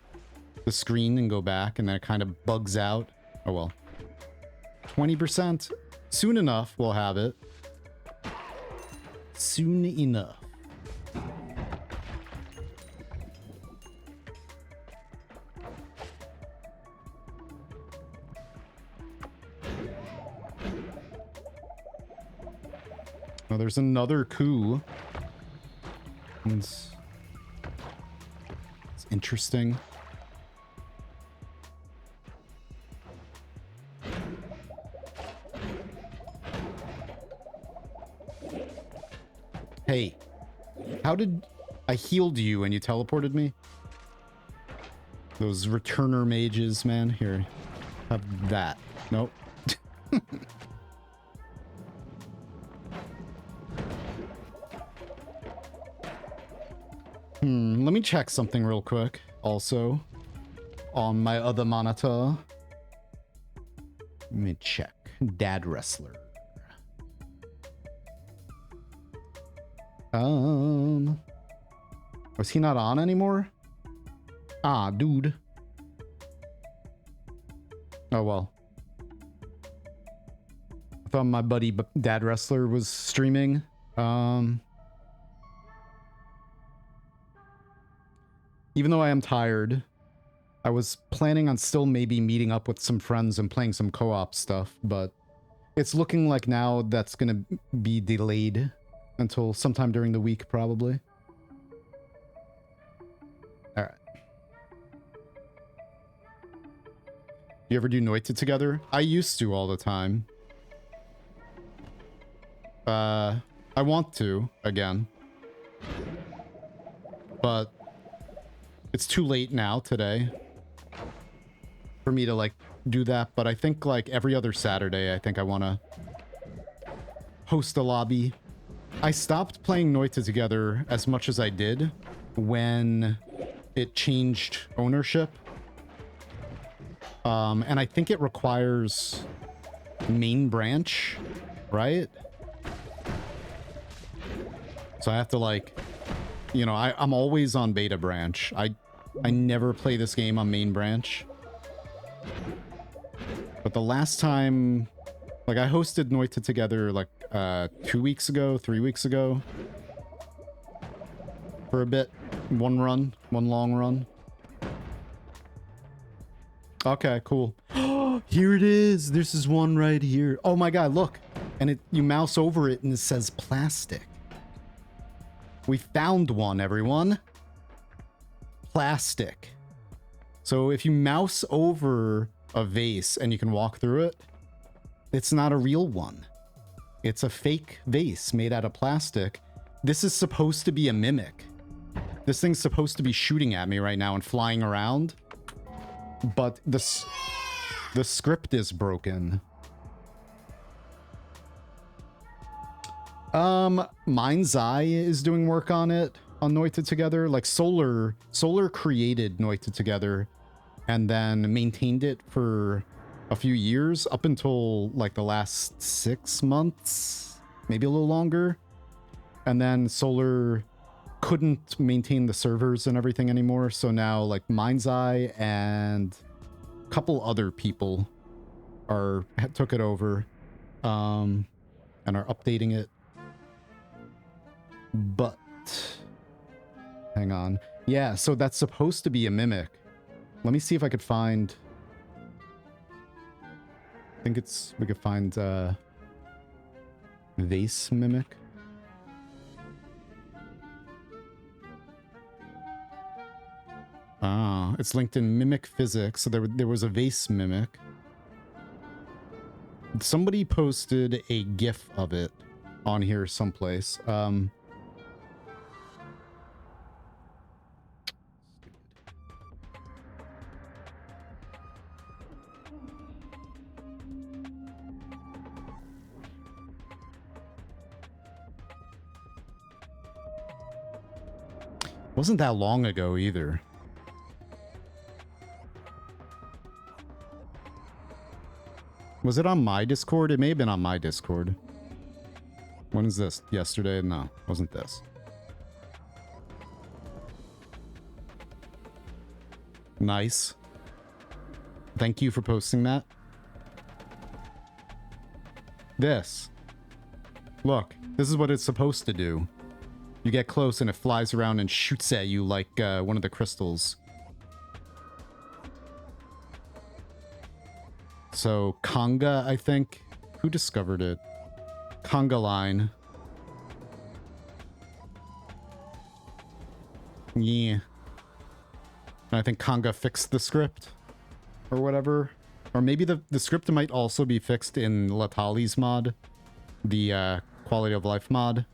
[SPEAKER 1] screen and go back and then it kind of bugs out. Oh well. 20%. Soon enough we'll have it. Soon enough. Oh, there's another coup. It's interesting. Hey, how did I healed you and you teleported me? Those returner mages, man. Here, have that. Nope. Let me check something real quick. Also, on my other monitor. Let me check. Dad Wrestler. Was he not on anymore? Ah, dude. Oh, well. I thought my buddy Dad Wrestler was streaming. Even though I am tired, I was planning on still maybe meeting up with some friends and playing some co-op stuff, but it's looking like now that's gonna be delayed until sometime during the week, probably. All right. You ever do Noita together? I used to all the time. I want to, again. But it's too late now today for me to like do that, but I think like every other Saturday I think I want to host a lobby. I stopped playing Noita together as much as I did when it changed ownership. And I think it requires main branch, right? So I have to like, you know, I'm always on beta branch. I never play this game on main branch. But the last time, like I hosted Noita together like 2 weeks ago, 3 weeks ago. For a bit. One long run. Okay, cool. Here it is. This is one right here. Oh my god, look. And you mouse over it and it says plastic. We found one, everyone. Plastic. So if you mouse over a vase and you can walk through it, it's not a real one. It's a fake vase made out of plastic. This is supposed to be a mimic. This thing's supposed to be shooting at me right now and flying around. But the script is broken. Mind's Eye is doing work on it, on Noita Together. Like Solar created Noita Together and then maintained it for a few years up until like the last 6 months, maybe a little longer. And then Solar couldn't maintain the servers and everything anymore. So now like Mind's Eye and a couple other people took it over, and are updating it. But hang on. Yeah, so that's supposed to be a mimic. Let me see if I could find. I think we could find vase mimic. Ah, it's linked in mimic physics. So there was a vase mimic. Somebody posted a GIF of it on here someplace. Wasn't that long ago either. Was it on my Discord? It may have been on my Discord. When is this? Yesterday? No, wasn't this. Nice. Thank you for posting that. This. Look, this is what it's supposed to do. You get close and it flies around and shoots at you like one of the crystals. So, conga, I think. Who discovered it? Conga line. Yeah. And I think conga fixed the script. Or whatever. Or maybe the script might also be fixed in Latali's mod. The quality of life mod.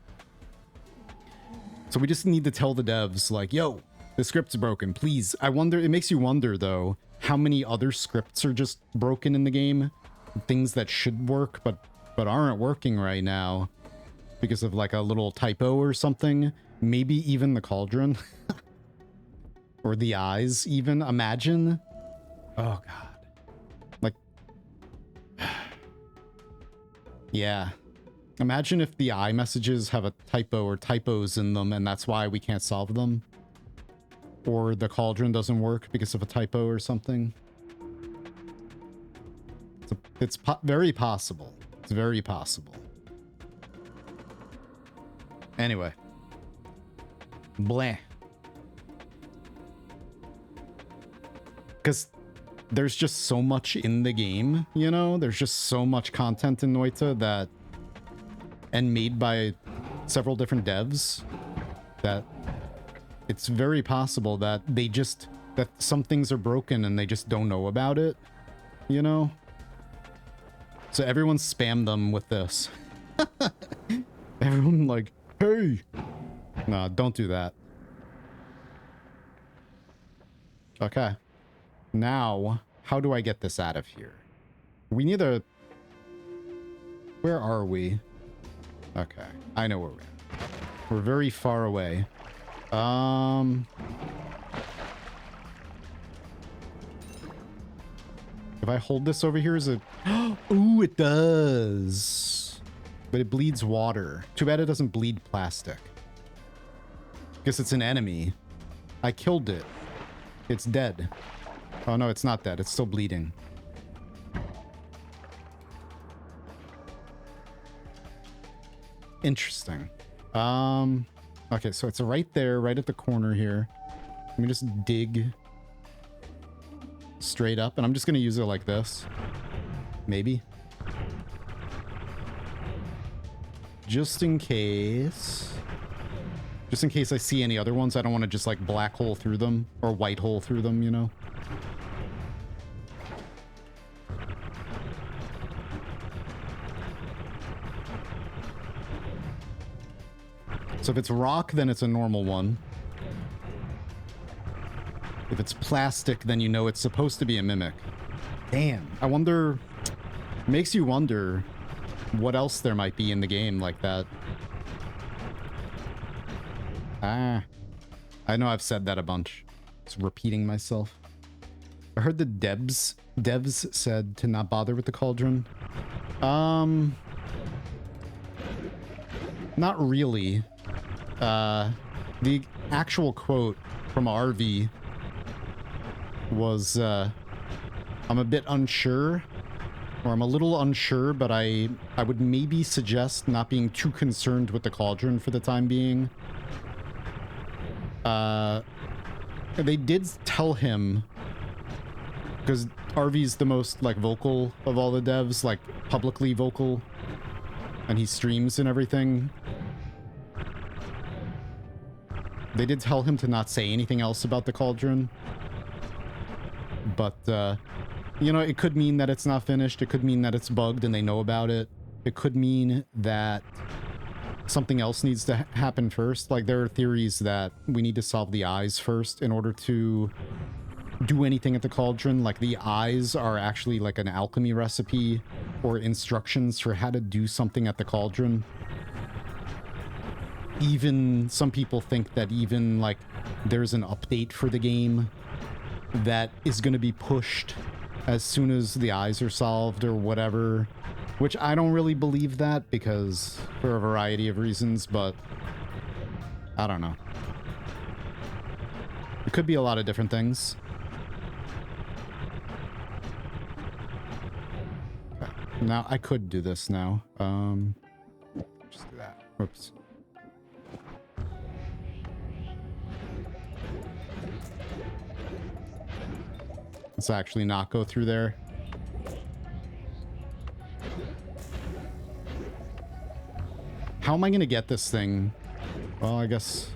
[SPEAKER 1] So we just need to tell the devs, like, yo, the script's broken, please. I wonder, it makes you wonder, though, how many other scripts are just broken in the game. Things that should work, but aren't working right now. Because of, like, a little typo or something. Maybe even the cauldron. Or the eyes, even. Imagine. Oh, God. Like. Yeah. Imagine if the iMessages have a typo or typos in them and that's why we can't solve them. Or the cauldron doesn't work because of a typo or something. It's very possible. It's very possible. Anyway. Bleh. Because there's just so much in the game, you know? There's just so much content in Noita that... And made by several different devs, that it's very possible that they just... That some things are broken and they just don't know about it, you know? So everyone spam them with this. Everyone like, hey! No, don't do that. Okay. Now, how do I get this out of here? We need a... Where are we? Okay, I know where we're at. We're very far away. If I hold this over here, is it... Ooh, it does! But it bleeds water. Too bad it doesn't bleed plastic. Guess it's an enemy. I killed it. It's dead. Oh no, it's not dead. It's still bleeding. Interesting. Okay, so it's right there, right at the corner here. Let me just dig straight up, and I'm just gonna use it like this. Maybe. Just in case. Just in case I see any other ones, I don't want to just like black hole through them, or white hole through them, you know? So if it's rock, then it's a normal one. If it's plastic, then you know it's supposed to be a mimic. Damn. I wonder... Makes you wonder what else there might be in the game like that. Ah. I know I've said that a bunch. Just repeating myself. I heard the devs said to not bother with the cauldron. Not really. The actual quote from RV was, I'm a bit unsure, or I'm a little unsure, but I would maybe suggest not being too concerned with the cauldron for the time being. They did tell him, because RV's the most, like, vocal of all the devs, like, publicly vocal, and he streams and everything. They did tell him to not say anything else about the cauldron. But, you know, it could mean that it's not finished. It could mean that it's bugged and they know about it. It could mean that something else needs to happen first. Like, there are theories that we need to solve the eyes first in order to do anything at the cauldron. Like, the eyes are actually like an alchemy recipe or instructions for how to do something at the cauldron. Even some people think that even like there's an update for the game that is going to be pushed as soon as the eyes are solved or whatever, Which I don't really believe that because for a variety of reasons, but I don't know. It could be a lot of different things. Okay. Now I could do this now. Just do that. Whoops. Let's actually not go through there. How am I gonna get this thing? Well, I guess...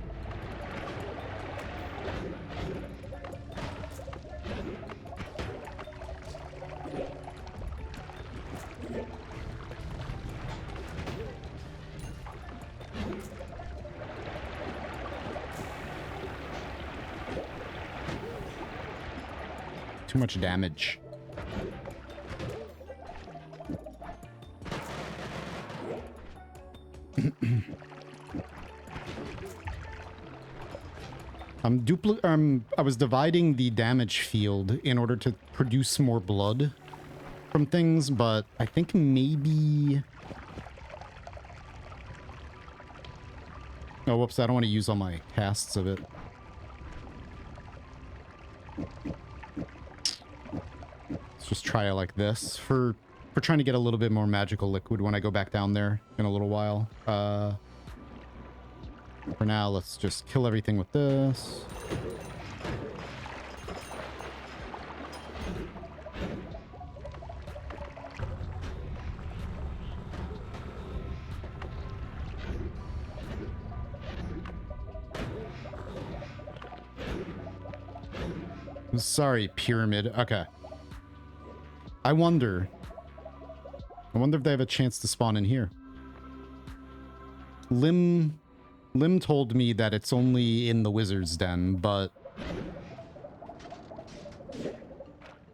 [SPEAKER 1] Too much damage. I was dividing the damage field in order to produce more blood from things, but I think maybe... Oh, whoops, I don't want to use all my casts of it. Let's just try it like this for trying to get a little bit more magical liquid when I go back down there in a little while. For now, let's just kill everything with this. Sorry, pyramid. Okay. I wonder if they have a chance to spawn in here. Lim told me that it's only in the wizard's den, but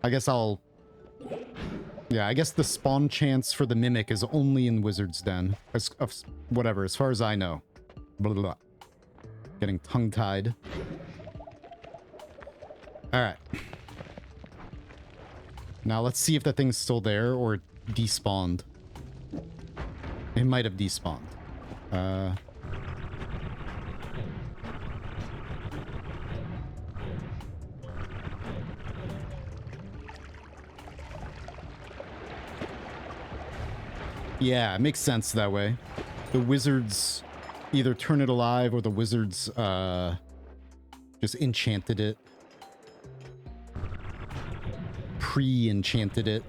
[SPEAKER 1] I guess yeah, I guess the spawn chance for the mimic is only in wizard's den. Whatever, as far as I know. Blah, blah, blah. Getting tongue-tied. Alright. Now let's see if that thing's still there or despawned. It might have despawned. Yeah, it makes sense that way. The wizards either turn it alive or the wizards just enchanted it. Pre-enchanted it.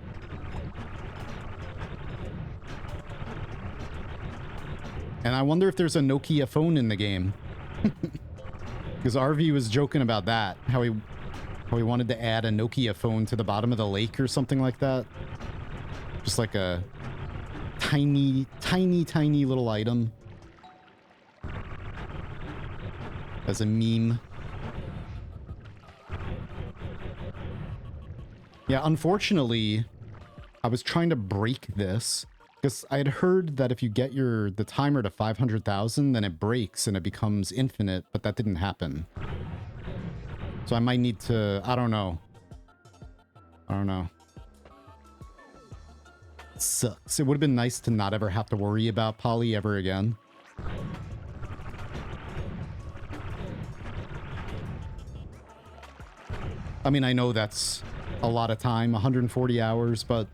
[SPEAKER 1] And I wonder if there's a Nokia phone in the game. Because RV was joking about that. How he wanted to add a Nokia phone to the bottom of the lake or something like that. Just like a tiny, tiny, tiny little item. As a meme. Yeah, unfortunately, I was trying to break this because I had heard that if you get the timer to 500,000, then it breaks and it becomes infinite, but that didn't happen. So I might need to, I don't know. It sucks. It would have been nice to not ever have to worry about poly ever again. I mean, I know that's a lot of time, 140 hours, but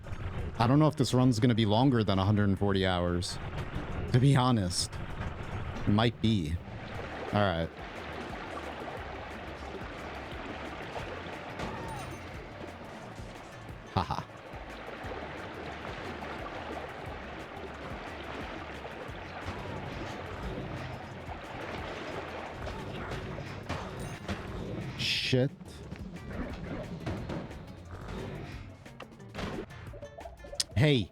[SPEAKER 1] I don't know if this run's going to be longer than 140 hours. To be honest. It might be. Alright. Haha. Shit. Hey.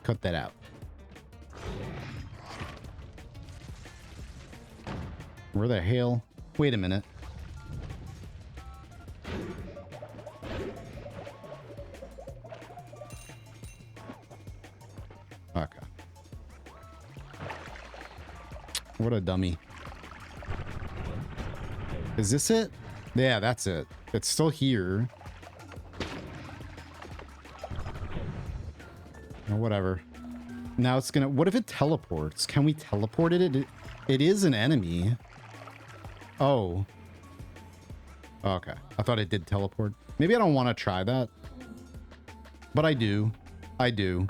[SPEAKER 1] Cut that out. Where the hell? Wait a minute. Okay. What a dummy. Is this it? Yeah, that's it. It's still here. Or whatever. Now it's gonna... What if it teleports? Can we teleport it? It is an enemy. Oh. Okay. I thought it did teleport. Maybe I don't want to try that. But I do. I do.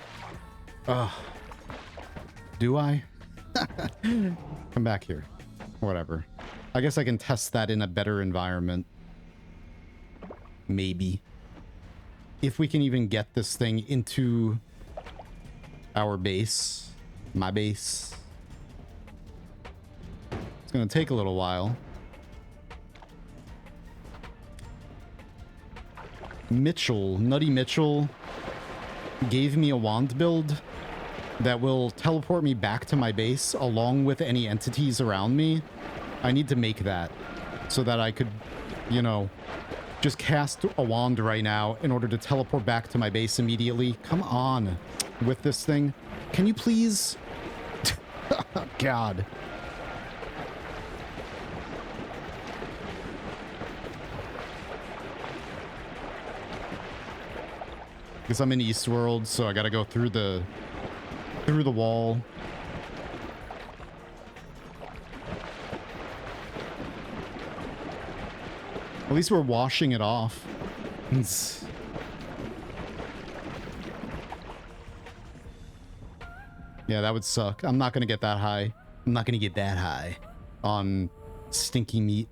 [SPEAKER 1] Ugh. Do I? Come back here. Whatever. I guess I can test that in a better environment. Maybe. If we can even get this thing into our base. My base. It's gonna take a little while. Nutty Mitchell gave me a wand build that will teleport me back to my base along with any entities around me. I need to make that so that I could, you know, just cast a wand right now in order to teleport back to my base immediately. Come on with this thing. Can you please? God. Because I'm in Eastworld, so I gotta go through the wall. At least we're washing it off. Yeah, that would suck. I'm not gonna get that high. I'm not gonna get that high on stinky meat.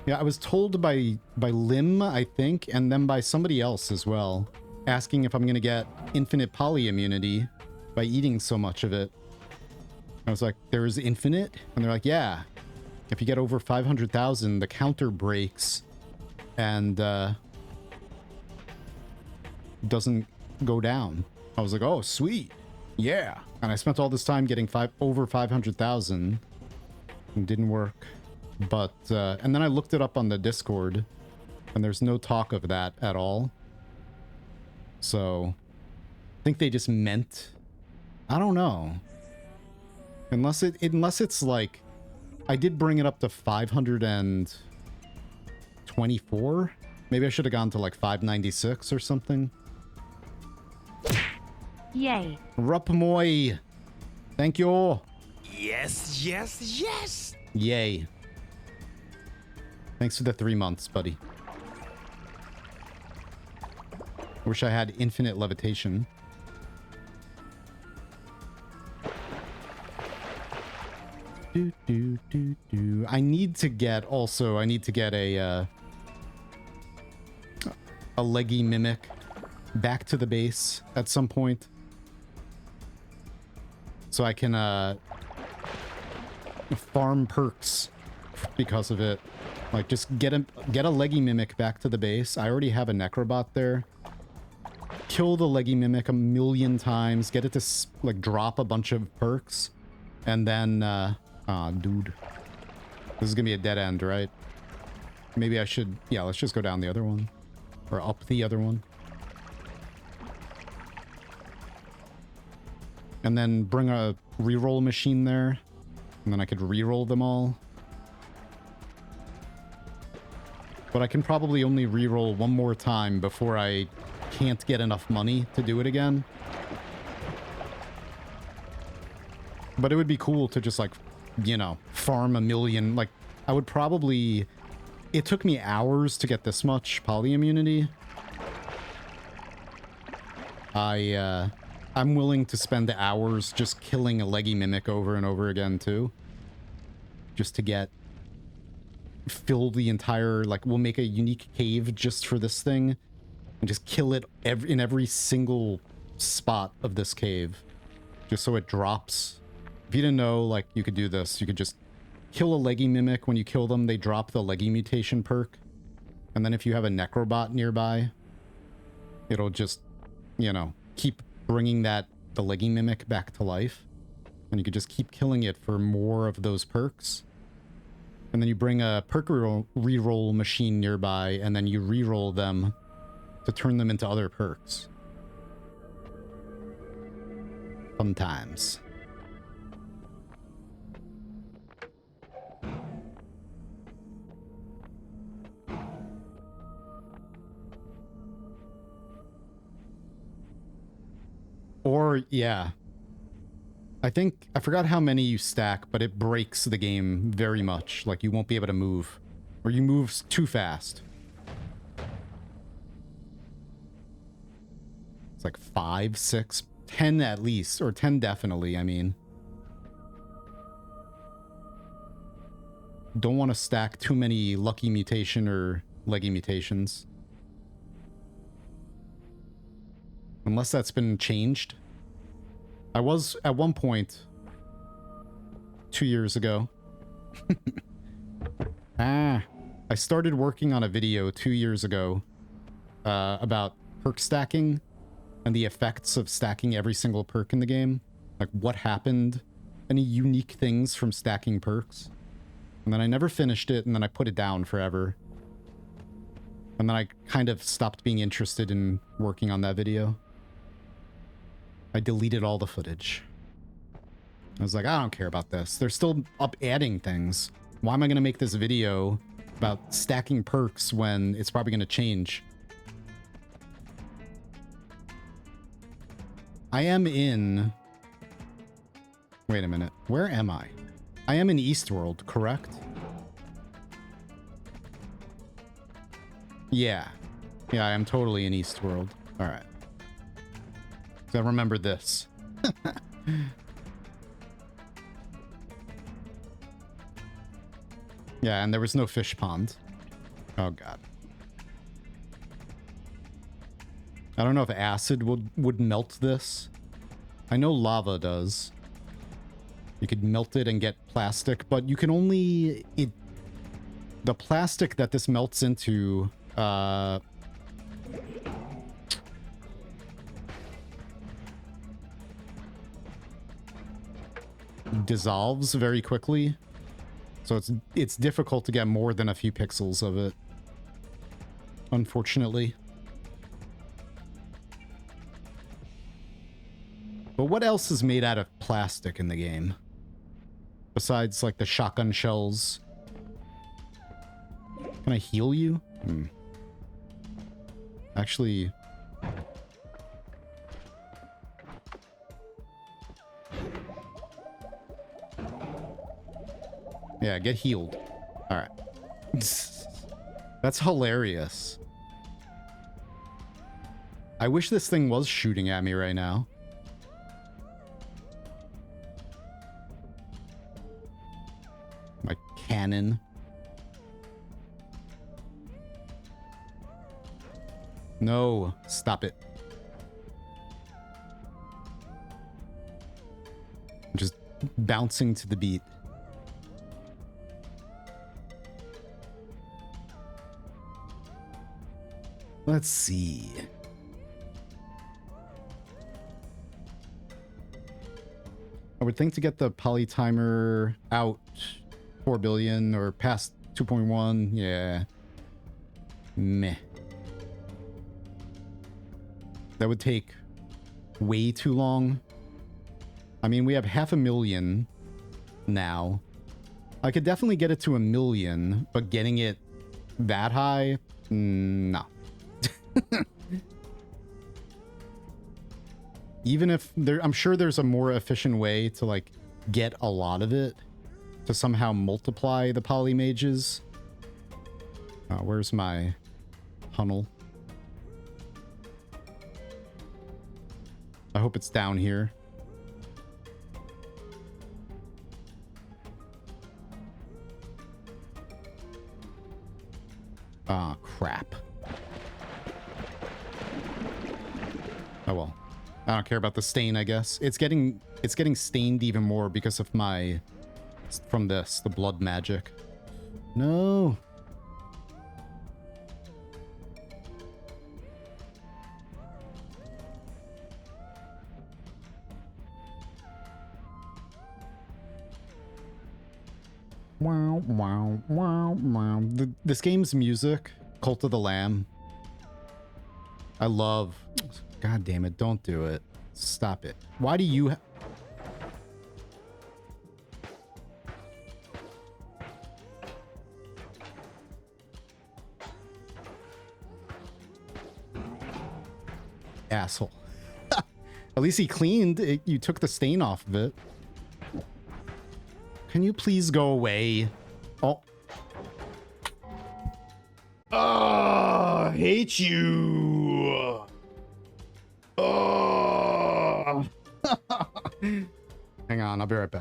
[SPEAKER 1] Yeah, I was told by Lim, I think, and then by somebody else as well, asking if I'm gonna get infinite poly immunity by eating so much of it. I was like, there's infinite? And they're like, yeah. If you get over 500,000, the counter breaks and doesn't go down. I was like, oh, sweet. Yeah. And I spent all this time getting over 500,000. It didn't work. But, and then I looked it up on the Discord, and there's no talk of that at all. So, I think they just meant, I don't know. Unless it's like, I did bring it up to 524. Maybe I should have gone to like 596 or something.
[SPEAKER 2] Yay.
[SPEAKER 1] Rupamoy. Thank you.
[SPEAKER 3] Yes, yes, yes.
[SPEAKER 1] Yay. Thanks for the 3 months, buddy. Wish I had infinite levitation. I need to get a leggy mimic back to the base at some point. So I can farm perks because of it. Like, just get a leggy mimic back to the base. I already have a necrobot there. Kill the leggy mimic a million times. Get it to, like, drop a bunch of perks. And then, dude. This is gonna be a dead end, right? Maybe I should, yeah, let's just go down the other one. Or up the other one. And then bring a reroll machine there. And then I could reroll them all. But I can probably only reroll one more time before I can't get enough money to do it again. But it would be cool to just, like, you know, farm a million. Like, I would probably... It took me hours to get this much poly immunity. I'm willing to spend hours just killing a leggy mimic over and over again, too. Just to get... Fill the entire... Like, we'll make a unique cave just for this thing. And just kill it in every single spot of this cave. Just so it drops... If you didn't know, like, you could do this. You could just kill a leggy mimic. When you kill them, they drop the leggy mutation perk. And then if you have a necrobot nearby, it'll just, you know, keep bringing the leggy mimic back to life. And you could just keep killing it for more of those perks. And then you bring a perk reroll machine nearby, and then you reroll them to turn them into other perks. Sometimes. Or, yeah. I think, I forgot how many you stack, but it breaks the game very much. Like, you won't be able to move. Or you move too fast. It's like 5, 6, 10 at least. Or 10 definitely, I mean. Don't want to stack too many lucky mutation or leggy mutations. Unless that's been changed. I was at one point 2 years ago. I started working on a video 2 years ago about perk stacking and the effects of stacking every single perk in the game. Like what happened, any unique things from stacking perks. And then I never finished it, and then I put it down forever. And then I kind of stopped being interested in working on that video. I deleted all the footage. I was like, I don't care about this. They're still up adding things. Why am I going to make this video about stacking perks when it's probably going to change? I am in... Wait a minute. Where am I? I am in Eastworld, correct? Yeah. Yeah, I am totally in Eastworld. Alright. I remember this. Yeah, and there was no fish pond. Oh god. I don't know if acid would melt this. I know lava does. You could melt it and get plastic, but you can only... The plastic that this melts into... dissolves very quickly. So it's difficult to get more than a few pixels of it. Unfortunately. But what else is made out of plastic in the game? Besides, like, the shotgun shells. Can I heal you? Actually... Yeah, get healed. Alright. That's hilarious. I wish this thing was shooting at me right now. My cannon. No, stop it. I'm just bouncing to the beat. Let's see. I would think to get the poly timer out 4 billion or past 2.1, yeah. Meh. That would take way too long. I mean, we have 500,000 now. I could definitely get it to 1 million, but getting it that high, no. Even if I'm sure there's a more efficient way to like get a lot of it to somehow multiply the poly mages. Where's my tunnel? I hope it's down here. Ah, crap. Oh well. I don't care about the stain, I guess. It's getting stained even more because of from this, the blood magic. No. Wow, wow, wow, wow. This game's music, Cult of the Lamb. I love... God damn it, don't do it. Stop it. Why do you... Asshole. At least he cleaned it. You took the stain off of it. Can you please go away? Oh. Oh, I hate you. Oh. Hang on, I'll be right back.